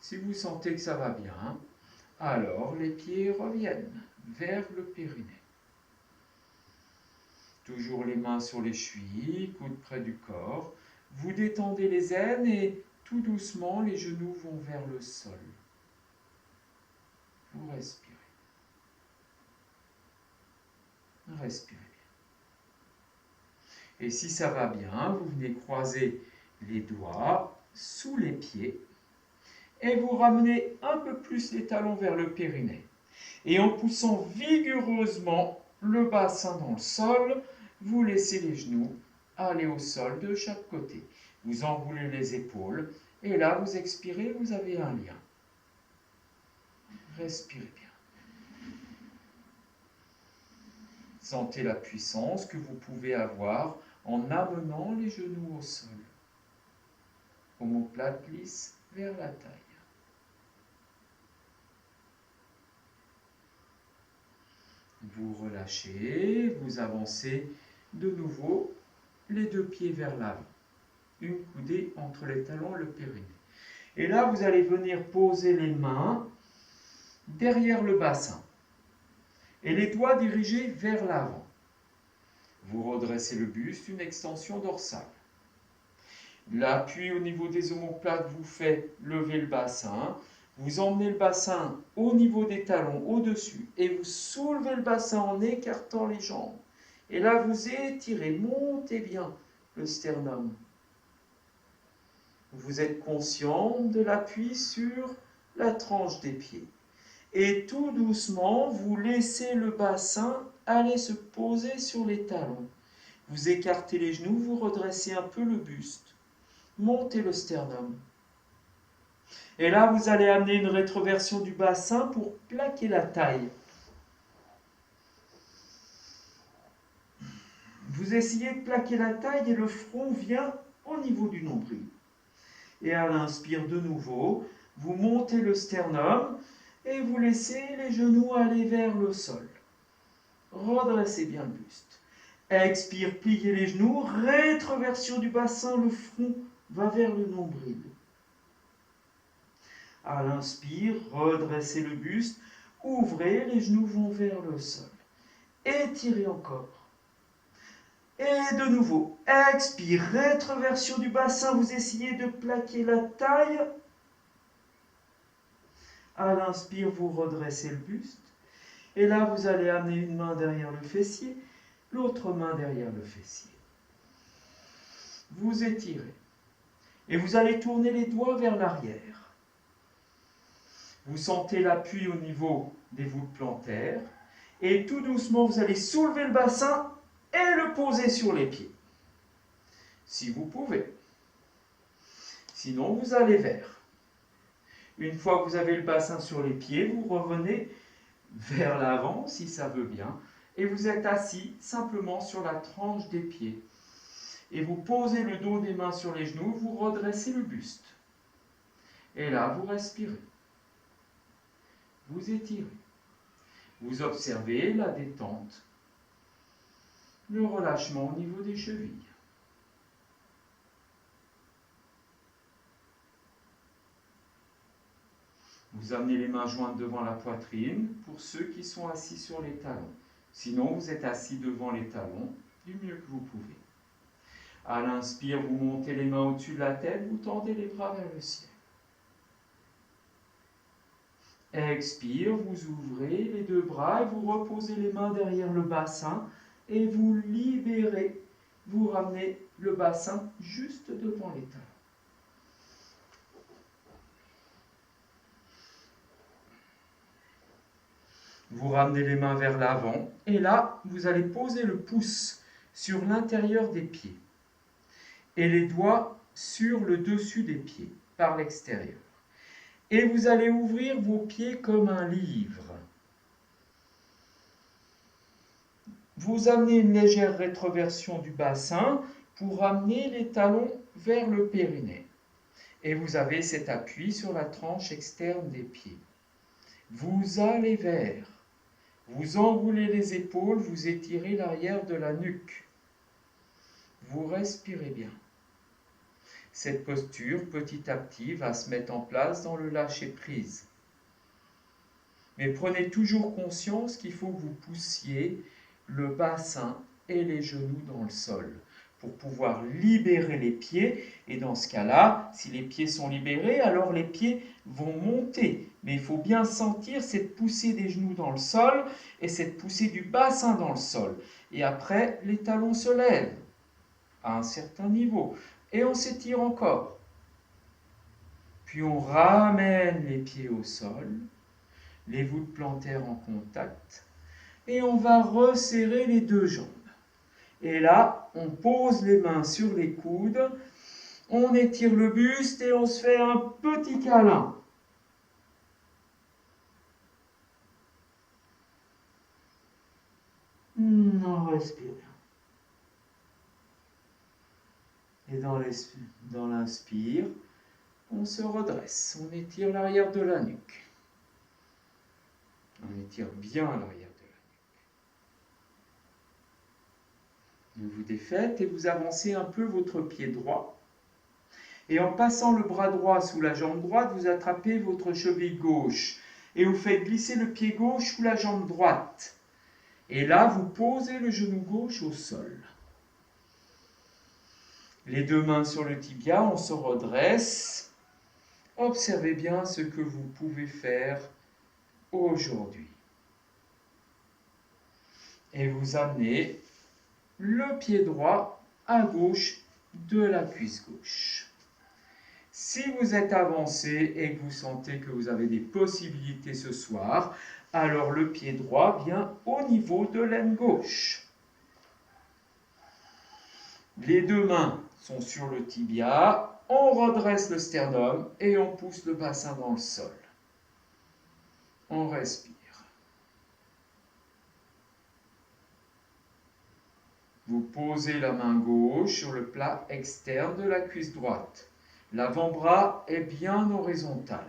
S2: Si vous sentez que ça va bien, alors les pieds reviennent vers le périnée. Toujours les mains sur les chevilles, coudes près du corps. Vous détendez les aines et tout doucement les genoux vont vers le sol. Vous respirez. Respirez bien. Et si ça va bien, vous venez croiser les doigts sous les pieds et vous ramenez un peu plus les talons vers le périnée. Et en poussant vigoureusement le bassin dans le sol, vous laissez les genoux aller au sol de chaque côté. Vous enroulez les épaules et là vous expirez, vous avez un lien. Respirez bien. Sentez la puissance que vous pouvez avoir en amenant les genoux au sol. Omoplate glisse vers la taille. Vous relâchez, vous avancez de nouveau les deux pieds vers l'avant. Une coudée entre les talons et le périnée. Et là, vous allez venir poser les mains derrière le bassin et les doigts dirigés vers l'avant. Vous redressez le buste, une extension dorsale. L'appui au niveau des omoplates vous fait lever le bassin. Vous emmenez le bassin au niveau des talons, au-dessus, et vous soulevez le bassin en écartant les jambes. Et là, vous étirez, montez bien le sternum. Vous êtes conscient de l'appui sur la tranche des pieds. Et tout doucement, vous laissez le bassin aller se poser sur les talons. Vous écartez les genoux, vous redressez un peu le buste. Montez le sternum. Et là, vous allez amener une rétroversion du bassin pour plaquer la taille. Vous essayez de plaquer la taille et le front vient au niveau du nombril. Et à l'inspire de nouveau, vous montez le sternum et vous laissez les genoux aller vers le sol. redressez bien le buste. Expire, pliez les genoux, rétroversion du bassin, le front va vers le nombril. À l'inspire, redressez le buste, ouvrez, les genoux vont vers le sol. Étirez encore. Et de nouveau, expire, rétroversion du bassin, vous essayez de plaquer la taille. À l'inspire, vous redressez le buste. Et là, vous allez amener une main derrière le fessier, l'autre main derrière le fessier. Vous étirez. Et vous allez tourner les doigts vers l'arrière. Vous sentez l'appui au niveau des voûtes plantaires. Et tout doucement, vous allez soulever le bassin et le poser sur les pieds. Si vous pouvez. Sinon, vous allez vers. Une fois que vous avez le bassin sur les pieds, vous revenez vers l'avant, si ça veut bien, et vous êtes assis simplement sur la tranche des pieds. Et vous posez le dos des mains sur les genoux, vous redressez le buste. Et là, vous respirez. Vous étirez. Vous observez la détente, le relâchement au niveau des chevilles. Vous amenez les mains jointes devant la poitrine pour ceux qui sont assis sur les talons. Sinon, vous êtes assis devant les talons du mieux que vous pouvez. À l'inspire, vous montez les mains au-dessus de la tête, vous tendez les bras vers le ciel. Expire, vous ouvrez les deux bras et vous reposez les mains derrière le bassin et vous libérez. Vous ramenez le bassin juste devant les talons. Vous ramenez les mains vers l'avant et là, vous allez poser le pouce sur l'intérieur des pieds et les doigts sur le dessus des pieds par l'extérieur. Et vous allez ouvrir vos pieds comme un livre. Vous amenez une légère rétroversion du bassin pour amener les talons vers le périnée. Et vous avez cet appui sur la tranche externe des pieds. Vous allez vers. Vous enroulez les épaules, vous étirez l'arrière de la nuque. Vous respirez bien. Cette posture, petit à petit, va se mettre en place dans le lâcher-prise. Mais prenez toujours conscience qu'il faut que vous poussiez le bassin et les genoux dans le sol pour pouvoir libérer les pieds. Et dans ce cas-là, si les pieds sont libérés, alors les pieds vont monter. Mais il faut bien sentir cette poussée des genoux dans le sol et cette poussée du bassin dans le sol. Et après, les talons se lèvent à un certain niveau. Et on s'étire encore. Puis on ramène les pieds au sol, les voûtes plantaires en contact, et on va resserrer les deux jambes. Et là, on pose les mains sur les coudes, on étire le buste et on se fait un petit câlin. On respire. Et dans l'inspire, on se redresse, on étire l'arrière de la nuque. On étire bien l'arrière de la nuque. Vous vous défaites et vous avancez un peu votre pied droit. Et en passant le bras droit sous la jambe droite, vous attrapez votre cheville gauche. Et vous faites glisser le pied gauche sous la jambe droite. Et là, vous posez le genou gauche au sol. Les deux mains sur le tibia, on se redresse. Observez bien ce que vous pouvez faire aujourd'hui. Et vous amenez le pied droit à gauche de la cuisse gauche. Si vous êtes avancé et que vous sentez que vous avez des possibilités ce soir, alors le pied droit vient au niveau de l'aine gauche. Les deux mains sont sur le tibia, on redresse le sternum et on pousse le bassin dans le sol. On respire. Vous posez la main gauche sur le plat externe de la cuisse droite. L'avant-bras est bien horizontal.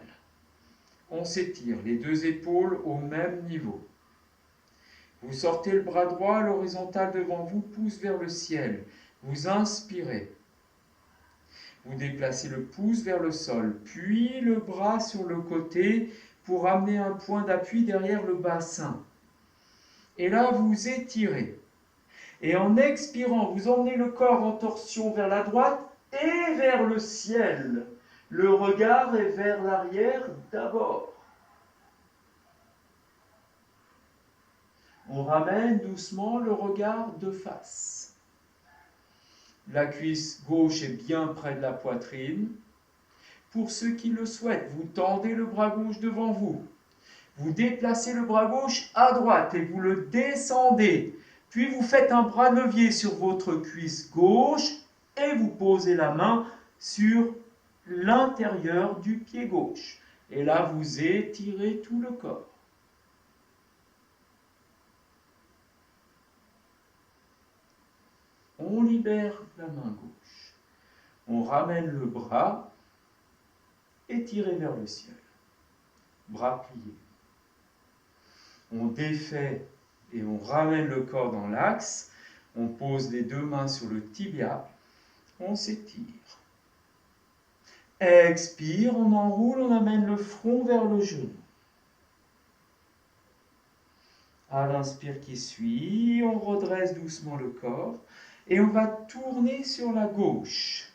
S2: On s'étire, les deux épaules au même niveau.
S1: Vous sortez le bras droit, l'horizontal devant vous pousse vers le ciel. Vous inspirez. Vous déplacez le pouce vers le sol, puis le bras sur le côté pour amener un point d'appui derrière le bassin. Et là, vous étirez. Et en expirant, vous emmenez le corps en torsion vers la droite et vers le ciel. Le regard est vers l'arrière d'abord. On ramène doucement le regard de face. La cuisse gauche est bien près de la poitrine. Pour ceux qui le souhaitent, vous tendez le bras gauche devant vous. Vous déplacez le bras gauche à droite et vous le descendez. Puis vous faites un bras levier sur votre cuisse gauche et vous posez la main sur l'intérieur du pied gauche. Et là, vous étirez tout le corps. On libère la main gauche. On ramène le bras étiré vers le ciel. Bras pliés. On défait et on ramène le corps dans l'axe. On pose les deux mains sur le tibia. On s'étire. Expire, on enroule, on amène le front vers le genou. À l'inspire qui suit, on redresse doucement le corps et on va tourner sur la gauche.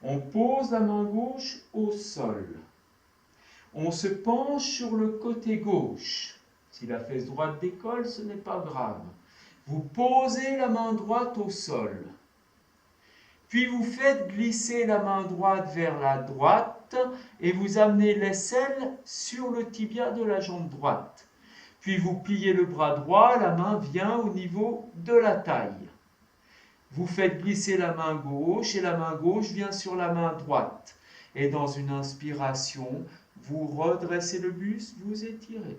S1: On pose la main gauche au sol. On se penche sur le côté gauche. Si la fesse droite décolle, ce n'est pas grave. Vous posez la main droite au sol. Puis vous faites glisser la main droite vers la droite et vous amenez l'aisselle sur le tibia de la jambe droite. Puis vous pliez le bras droit, la main vient au niveau de la taille. Vous faites glisser la main gauche et la main gauche vient sur la main droite. Et dans une inspiration, vous redressez le buste, vous étirez.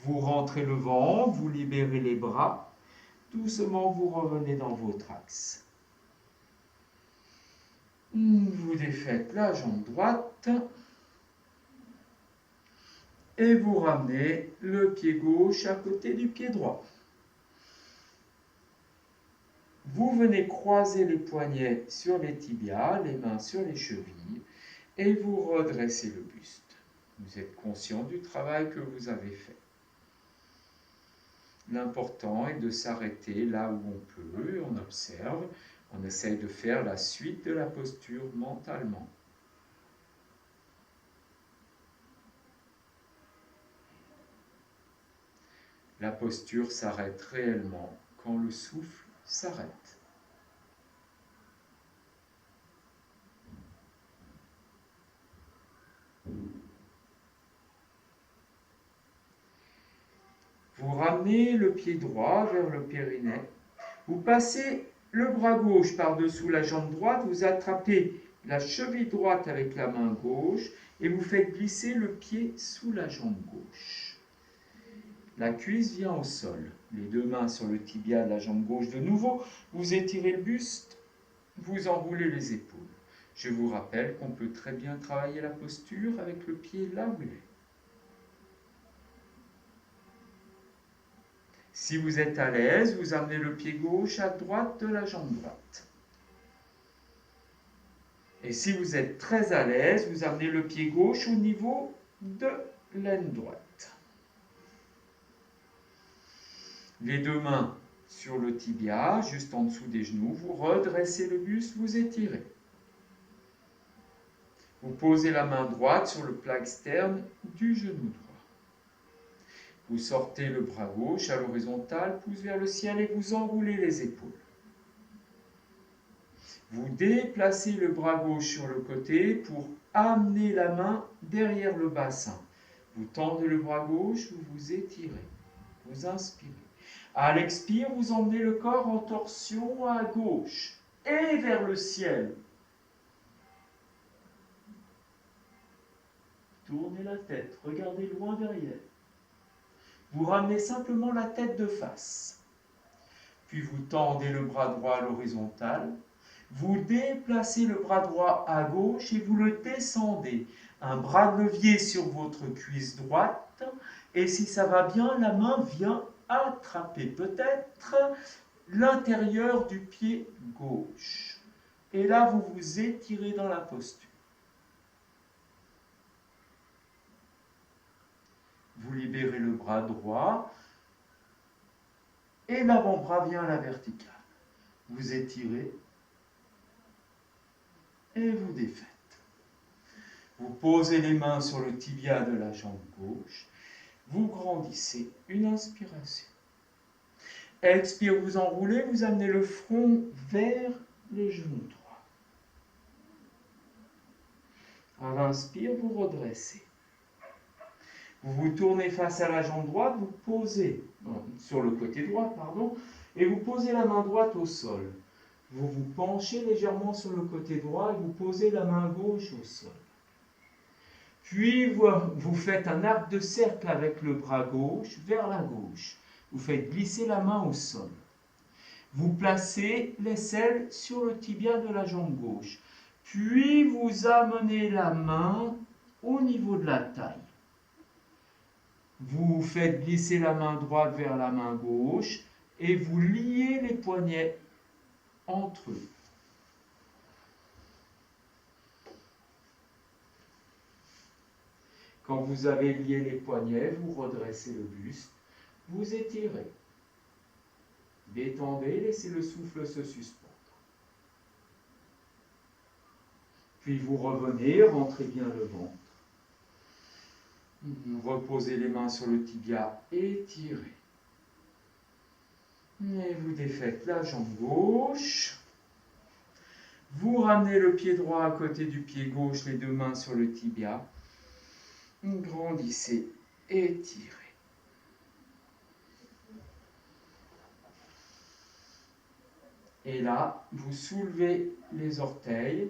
S1: Vous rentrez le ventre, vous libérez les bras. Doucement, vous revenez dans votre axe. Vous défaites la jambe droite. Et vous ramenez le pied gauche à côté du pied droit. Vous venez croiser les poignets sur les tibias, les mains sur les chevilles, et vous redressez le buste. Vous êtes conscient du travail que vous avez fait. L'important est de s'arrêter là où on peut, on observe, on essaye de faire la suite de la posture mentalement. La posture s'arrête réellement quand le souffle s'arrête. Vous ramenez le pied droit vers le périnée. Vous passez le bras gauche par-dessous la jambe droite. Vous attrapez la cheville droite avec la main gauche et vous faites glisser le pied sous la jambe gauche. La cuisse vient au sol. Les deux mains sur le tibia de la jambe gauche de nouveau. Vous étirez le buste. Vous enroulez les épaules. Je vous rappelle qu'on peut très bien travailler la posture avec le pied là où il est. Si vous êtes à l'aise, vous amenez le pied gauche à droite de la jambe droite. Et si vous êtes très à l'aise, vous amenez le pied gauche au niveau de l'aine droite. Les deux mains sur le tibia, juste en dessous des genoux, vous redressez le buste, vous étirez. Vous posez la main droite sur le plat externe du genou droit. Vous sortez le bras gauche à l'horizontale, pouce vers le ciel et vous enroulez les épaules. Vous déplacez le bras gauche sur le côté pour amener la main derrière le bassin. Vous tendez le bras gauche, vous vous étirez. Vous inspirez. À l'expire, vous emmenez le corps en torsion à gauche et vers le ciel. Tournez la tête, regardez loin derrière. Vous ramenez simplement la tête de face. Puis vous tendez le bras droit à l'horizontale. Vous déplacez le bras droit à gauche et vous le descendez. Un bras de levier sur votre cuisse droite. Et si ça va bien, la main vient attraper peut-être l'intérieur du pied gauche. Et là, vous vous étirez dans la posture. Vous libérez le bras droit et l'avant-bras vient à la verticale. Vous étirez et vous défaites. Vous posez les mains sur le tibia de la jambe gauche. Vous grandissez. Une inspiration. Expire, vous enroulez, vous amenez le front vers le genou droit. À l'inspire, vous redressez. Vous vous tournez face à la jambe droite, vous posez, sur le côté droit, pardon, et vous posez la main droite au sol. Vous vous penchez légèrement sur le côté droit et vous posez la main gauche au sol. Puis vous faites un arc de cercle avec le bras gauche vers la gauche. Vous faites glisser la main au sol. Vous placez l'aisselle sur le tibia de la jambe gauche. Puis vous amenez la main au niveau de la taille. Vous faites glisser la main droite vers la main gauche et vous liez les poignets entre eux. Quand vous avez lié les poignets, vous redressez le buste, vous étirez. Détendez, laissez le souffle se suspendre. Puis vous revenez, rentrez bien le ventre. Reposez les mains sur le tibia, étirez. Et vous défaites la jambe gauche. Vous ramenez le pied droit à côté du pied gauche, les deux mains sur le tibia. Grandissez, étirez. Et là, vous soulevez les orteils.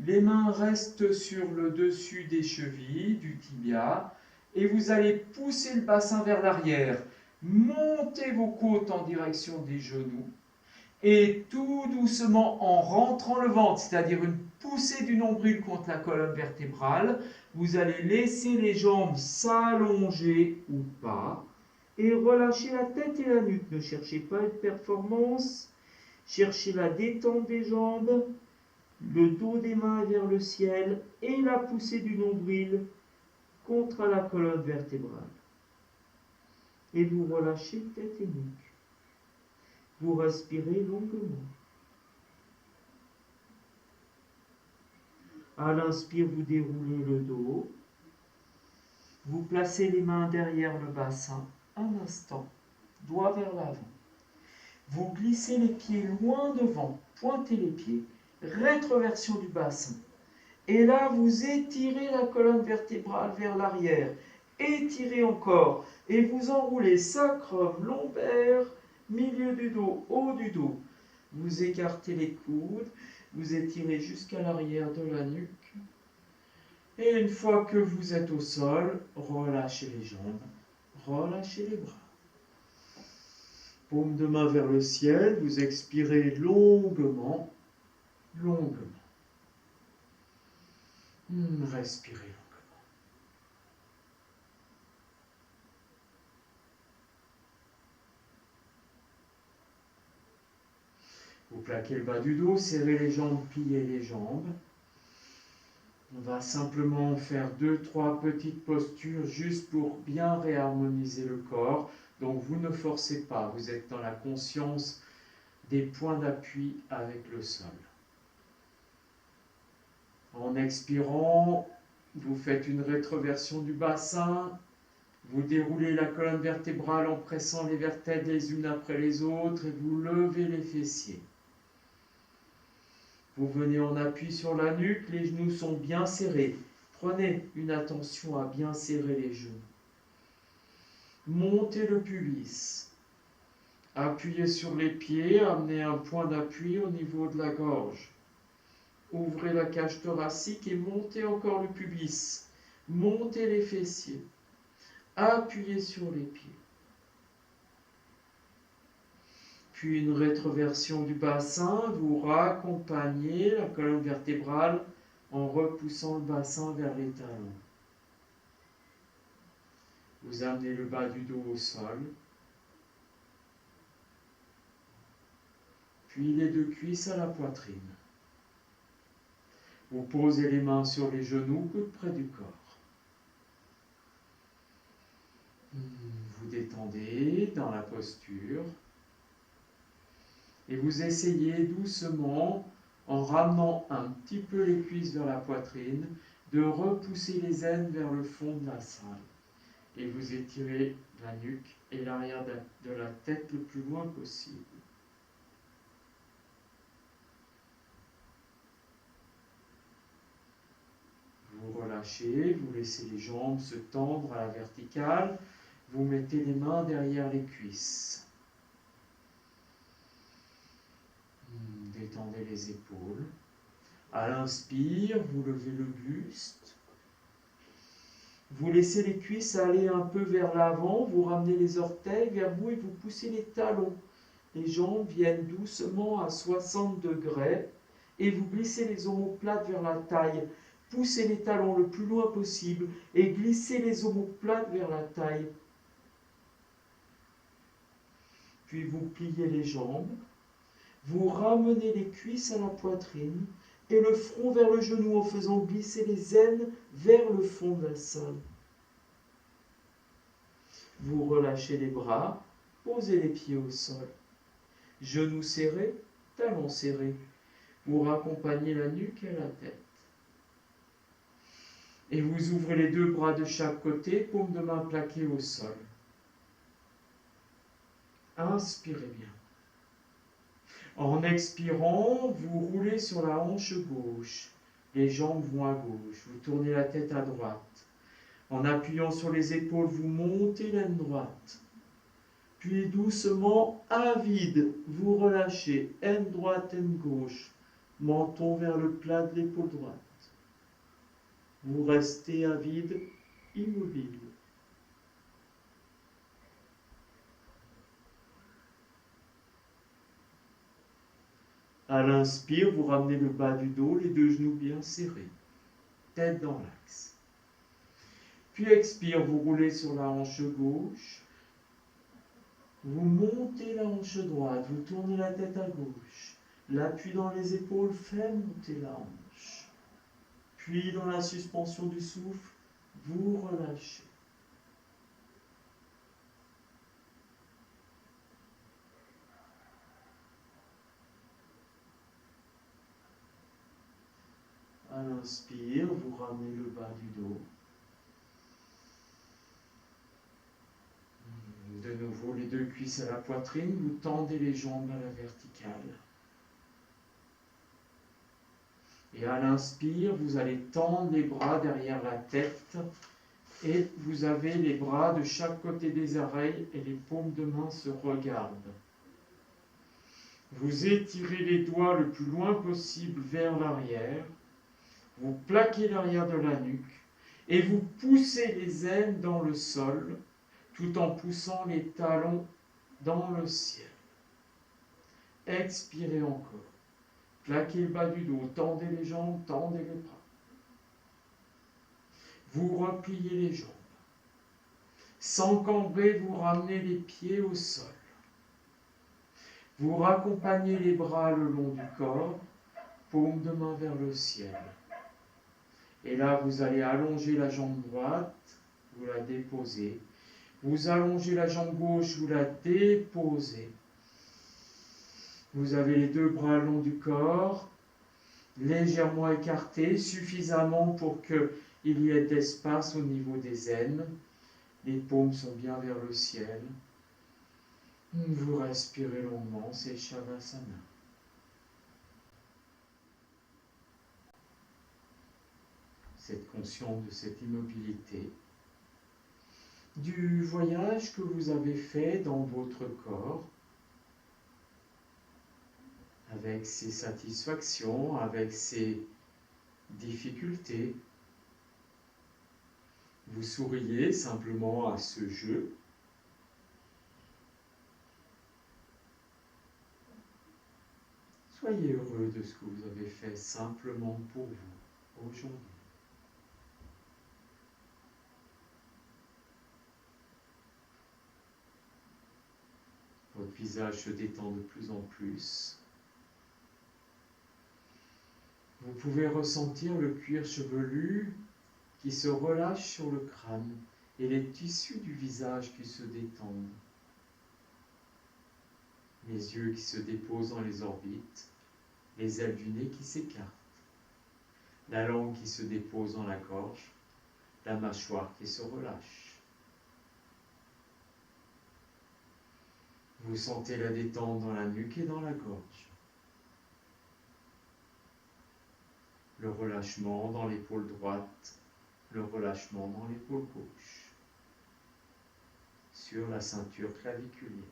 S1: Les mains restent sur le dessus des chevilles, du tibia. Et vous allez pousser le bassin vers l'arrière. Montez vos côtes en direction des genoux. Et tout doucement, en rentrant le ventre, c'est-à-dire une poussée du nombril contre la colonne vertébrale, vous allez laisser les jambes s'allonger ou pas. Et relâchez la tête et la nuque. Ne cherchez pas une performance. Cherchez la détente des jambes, le dos des mains vers le ciel et la poussée du nombril contre la colonne vertébrale. Et vous relâchez tête et nuque. Vous respirez longuement. À l'inspire, vous déroulez le dos. Vous placez les mains derrière le bassin. Un instant, doigt vers l'avant. Vous glissez les pieds loin devant, pointez les pieds, rétroversion du bassin. Et là, vous étirez la colonne vertébrale vers l'arrière. Étirez encore. Et vous enroulez sacrum, lombaire, milieu du dos, haut du dos. Vous écartez les coudes, vous étirez jusqu'à l'arrière de la nuque. Et une fois que vous êtes au sol, relâchez les jambes, relâchez les bras. Paume de main vers le ciel, vous expirez longuement, longuement. Respirez longuement. Vous plaquez le bas du dos, serrez les jambes, pliez les jambes. On va simplement faire 2-3 petites postures juste pour bien réharmoniser le corps. Donc vous ne forcez pas, vous êtes dans la conscience des points d'appui avec le sol. En expirant, vous faites une rétroversion du bassin, vous déroulez la colonne vertébrale en pressant les vertèbres les unes après les autres et vous levez les fessiers. Vous venez en appui sur la nuque, les genoux sont bien serrés. Prenez une attention à bien serrer les genoux. Montez le pubis. Appuyez sur les pieds, amenez un point d'appui au niveau de la gorge. Ouvrez la cage thoracique et montez encore le pubis. Montez les fessiers. Appuyez sur les pieds.
S2: Puis une rétroversion du bassin, vous raccompagnez la colonne vertébrale en repoussant le bassin vers les talons. Vous amenez le bas du dos au sol. Puis les deux cuisses à la poitrine. Vous posez les mains sur les genoux, coudes près du corps. Vous détendez dans la posture. Et vous essayez doucement, en ramenant un petit peu les cuisses vers la poitrine, de repousser les aines vers le fond de la salle. Et vous étirez la nuque et l'arrière de la tête le plus loin possible. Vous relâchez, vous laissez les jambes se tendre à la verticale, vous mettez les mains derrière les cuisses. Détendez les épaules. À l'inspire, vous levez le buste. Vous laissez les cuisses aller un peu vers l'avant, vous ramenez les orteils vers vous et vous poussez les talons. Les jambes viennent doucement à 60 degrés et vous glissez les omoplates vers la taille. Poussez les talons le plus loin possible et glissez les omoplates vers la taille. Puis vous pliez les jambes. Vous ramenez les cuisses à la poitrine et le front vers le genou en faisant glisser les aines vers le fond de la salle. Vous relâchez les bras, posez les pieds au sol. Genoux serrés, talons serrés. Vous raccompagnez la nuque et la tête. Et vous ouvrez les deux bras de chaque côté, paume de main plaquée au sol. Inspirez bien. En expirant, vous roulez sur la hanche gauche. Les jambes vont à gauche. Vous tournez la tête à droite. En appuyant sur les épaules, vous montez l'aine droite. Puis doucement, à vide, vous relâchez. Aine droite, aine gauche. Menton vers le plat de l'épaule droite. Vous restez à vide, immobile. À l'inspire, vous ramenez le bas du dos, les deux genoux bien serrés, tête dans l'axe. Puis expire, vous roulez sur la hanche gauche, vous montez la hanche droite, vous tournez la tête à gauche, l'appui dans les épaules fait monter la hanche. Puis dans la suspension du souffle, vous relâchez. À l'inspire, vous ramenez le bas du dos. De nouveau, les deux cuisses à la poitrine, vous tendez les jambes à la verticale. Et à l'inspire, vous allez tendre les bras derrière la tête et vous avez les bras de chaque côté des oreilles et les paumes de main se regardent. Vous étirez les doigts le plus loin possible vers l'arrière. Vous plaquez l'arrière de la nuque et vous poussez les aines dans le sol tout en poussant les talons dans le ciel. Expirez encore. Plaquez le bas du dos, tendez les jambes, tendez les bras. Vous repliez les jambes. Sans cambrer, vous ramenez les pieds au sol. Vous raccompagnez les bras le long du corps, paume de main vers le ciel. Et là, vous allez allonger la jambe droite, vous la déposez. Vous allongez la jambe gauche, vous la déposez. Vous avez les deux bras le long du corps, légèrement écartés, suffisamment pour qu'il y ait d'espace au niveau des aines. Les paumes sont bien vers le ciel. Vous respirez longuement, c'est Shavasana. Vous êtes conscient de cette immobilité, du voyage que vous avez fait dans votre corps, avec ses satisfactions, avec ses difficultés. Vous souriez simplement à ce jeu.
S1: Soyez heureux de ce que vous avez fait simplement pour vous aujourd'hui. Votre visage se détend de plus en plus. Vous pouvez ressentir le cuir chevelu qui se relâche sur le crâne et les tissus du visage qui se détendent. Les yeux qui se déposent dans les orbites, les ailes du nez qui s'écartent, la langue qui se dépose dans la gorge, la mâchoire qui se relâche. Vous sentez la détente dans la nuque et dans la gorge. Le relâchement dans l'épaule droite, le relâchement dans l'épaule gauche, sur la ceinture claviculaire.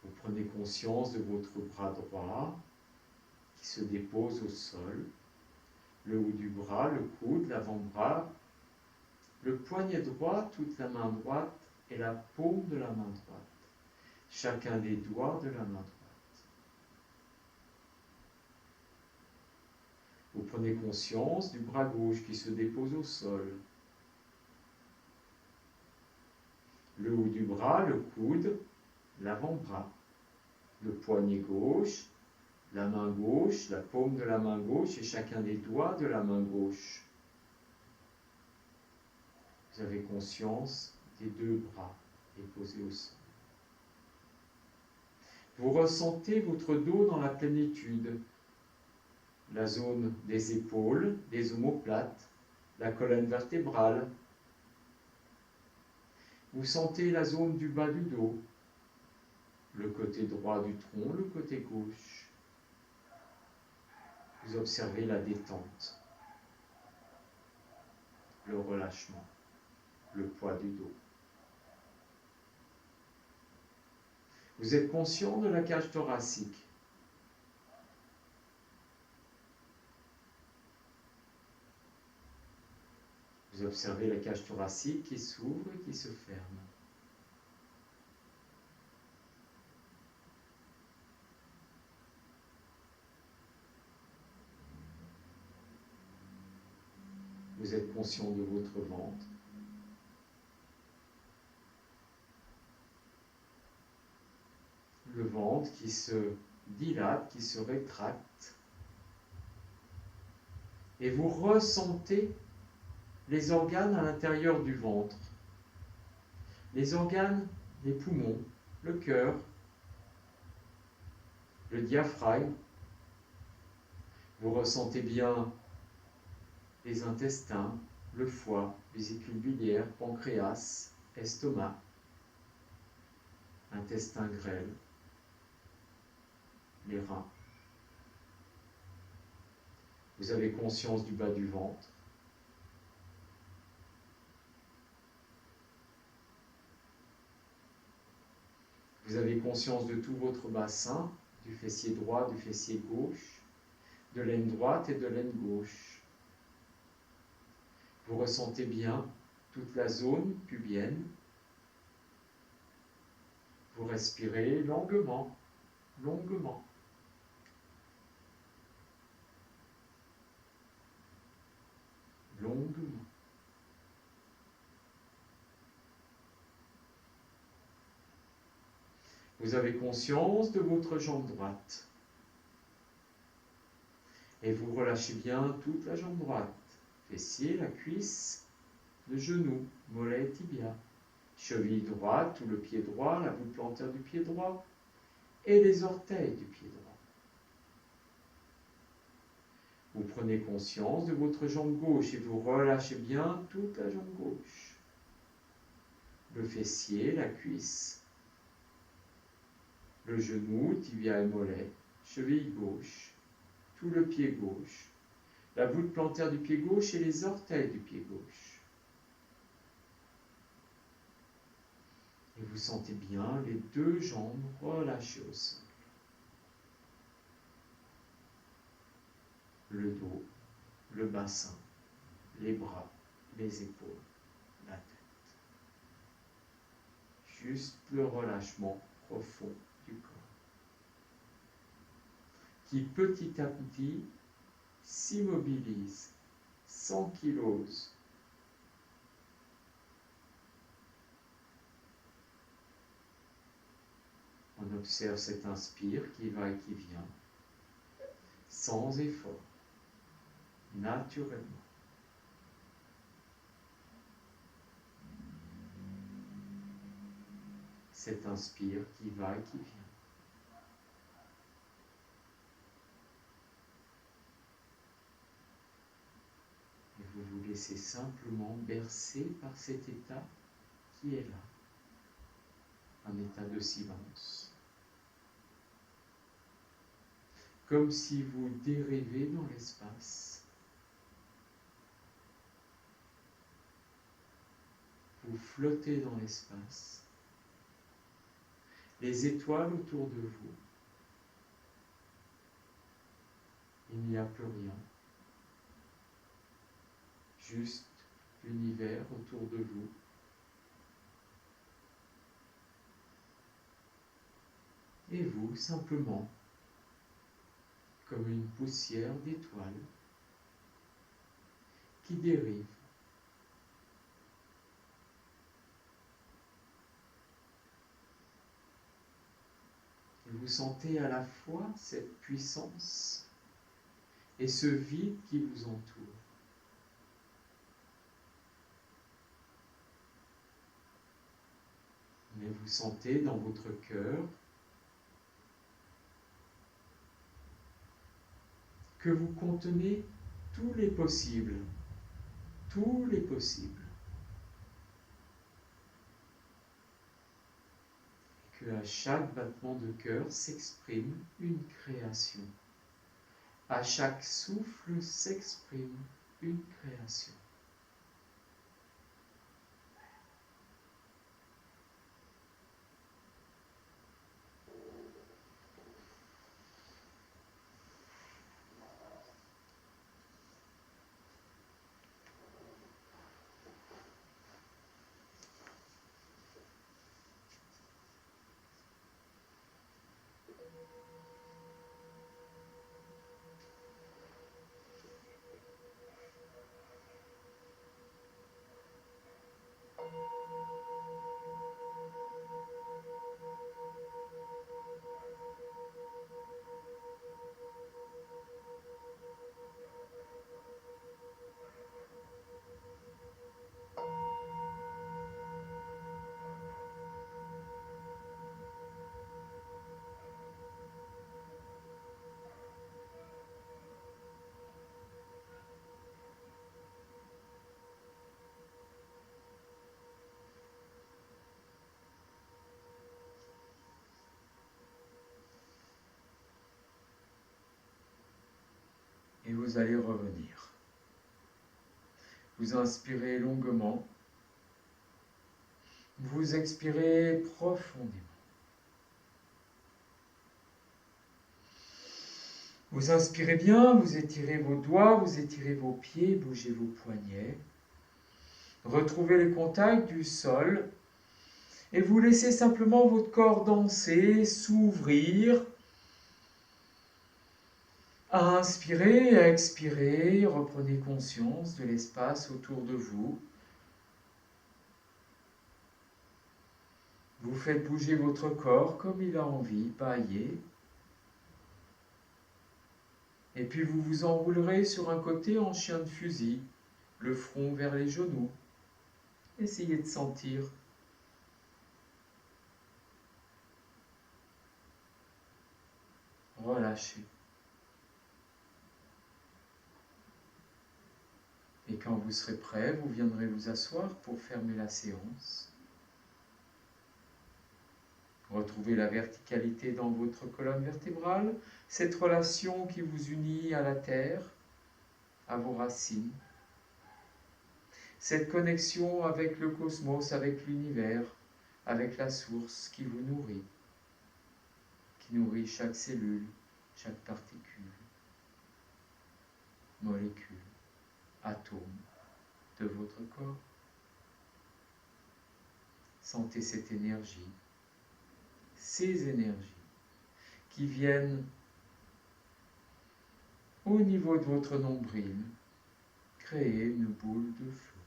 S1: Vous prenez conscience de votre bras droit qui se dépose au sol, le haut du bras, le coude, l'avant-bras, le poignet droit, toute la main droite et la paume de la main droite, chacun des doigts de la main droite. Vous prenez conscience du bras gauche qui se dépose au sol, le haut du bras, le coude, l'avant-bras, le poignet gauche, la main gauche, la paume de la main gauche et chacun des doigts de la main gauche. Vous avez conscience des deux bras déposés au sol. Vous ressentez votre dos dans la plénitude, la zone des épaules, des omoplates, la colonne vertébrale. Vous sentez la zone du bas du dos, le côté droit du tronc, le côté gauche. Vous observez la détente, le relâchement, le poids du dos. Vous êtes conscient de la cage thoracique. Vous observez la cage thoracique qui s'ouvre et qui se ferme. Vous êtes conscient de votre ventre. Le ventre qui se dilate, qui se rétracte. Et vous ressentez les organes à l'intérieur du ventre. Les organes, les poumons, le cœur, le diaphragme. Vous ressentez bien les intestins, le foie, vésicule biliaire, pancréas, estomac, intestin grêle, les reins. Vous avez conscience du bas du ventre. Vous avez conscience de tout votre bassin, du fessier droit, du fessier gauche, de l'aine droite et de l'aine gauche. Vous ressentez bien toute la zone pubienne. Vous respirez longuement, longuement. Longuement. Vous avez conscience de votre jambe droite. Et vous relâchez bien toute la jambe droite. Fessier, la cuisse, le genou, mollet et tibia. Cheville droite, tout le pied droit, la boule plantaire du pied droit et les orteils du pied droit. Vous prenez conscience de votre jambe gauche et vous relâchez bien toute la jambe gauche. Le fessier, la cuisse, le genou, tibia et mollet, cheville gauche, tout le pied gauche, la boule plantaire du pied gauche et les orteils du pied gauche. Et vous sentez bien les deux jambes relâchées au sol. Le dos, le bassin, les bras, les épaules, la tête. Juste le relâchement profond du corps, qui petit à petit s'immobilise, s'ankylose. On observe cet inspire qui va et qui vient, sans effort, naturellement. Cet inspire qui va et qui vient. Et vous vous laissez simplement bercer par cet état qui est là, un état de silence. Comme si vous dérivez dans l'espace. Vous flottez dans l'espace. Les étoiles autour de vous. Il n'y a plus rien. Juste l'univers autour de vous. Et vous, simplement, comme une poussière d'étoiles qui dérive. Et vous sentez à la fois cette puissance et ce vide qui vous entoure. Mais vous sentez dans votre cœur que vous contenez tous les possibles, tous les possibles. Et que à chaque battement de cœur s'exprime une création. À chaque souffle s'exprime une création. Et vous allez revenir. Vous inspirez longuement. Vous expirez profondément. Vous inspirez bien, vous étirez vos doigts, vous étirez vos pieds, bougez vos poignets. Retrouvez le contact du sol et vous laissez simplement votre corps danser, s'ouvrir. À inspirer, à expirer, reprenez conscience de l'espace autour de vous. Vous faites bouger votre corps comme il a envie, baillez. Et puis vous vous enroulerez sur un côté en chien de fusil, le front vers les genoux. Essayez de sentir. Relâchez. Et quand vous serez prêt, vous viendrez vous asseoir pour fermer la séance. Retrouvez la verticalité dans votre colonne vertébrale, cette relation qui vous unit à la terre, à vos racines. Cette connexion avec le cosmos, avec l'univers, avec la source qui vous nourrit, qui nourrit chaque cellule, chaque particule, molécule, atome de votre corps. Sentez cette énergie ces énergies qui viennent au niveau de votre nombril, créer une boule de feu,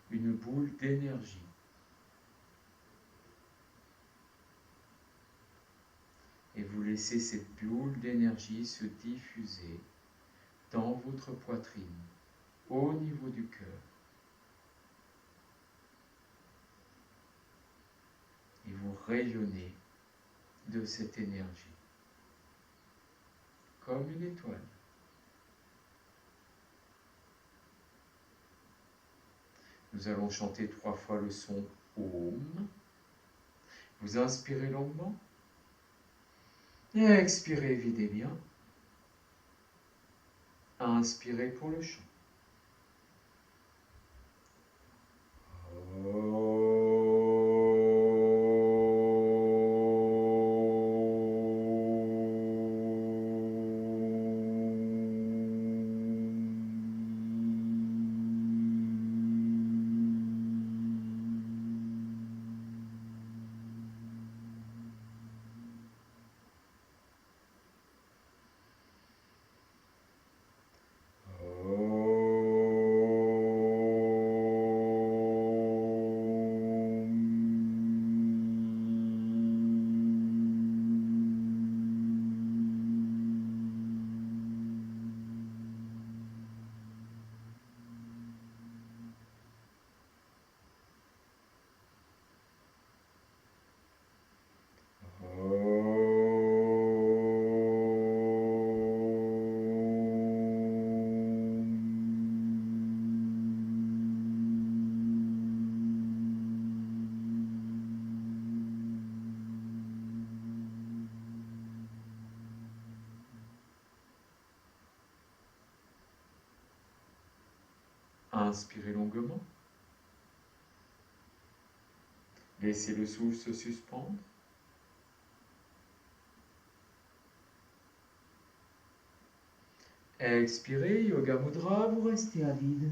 S1: une boule d'énergie. Et vous laissez cette boule d'énergie se diffuser dans votre poitrine, au niveau du cœur. Et vous rayonnez de cette énergie, comme une étoile. Nous allons chanter 3 fois le son Om. Vous inspirez longuement. Et expirez, videz bien. Inspirez pour le chant. Inspirez longuement. Laissez le souffle se suspendre. Expirez, Yoga Mudra, vous restez à vide.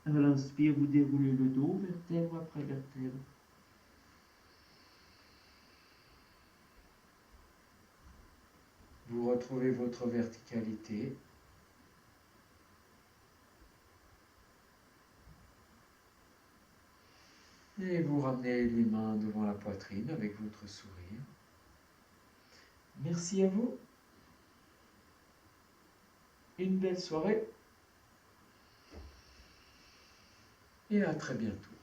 S2: À l'inspire, vous déroulez le dos, vertèbre après vertèbre.
S1: Vous retrouvez votre verticalité. Et vous ramenez les mains devant la poitrine avec votre sourire. Merci à vous. Une belle soirée. Et à très bientôt.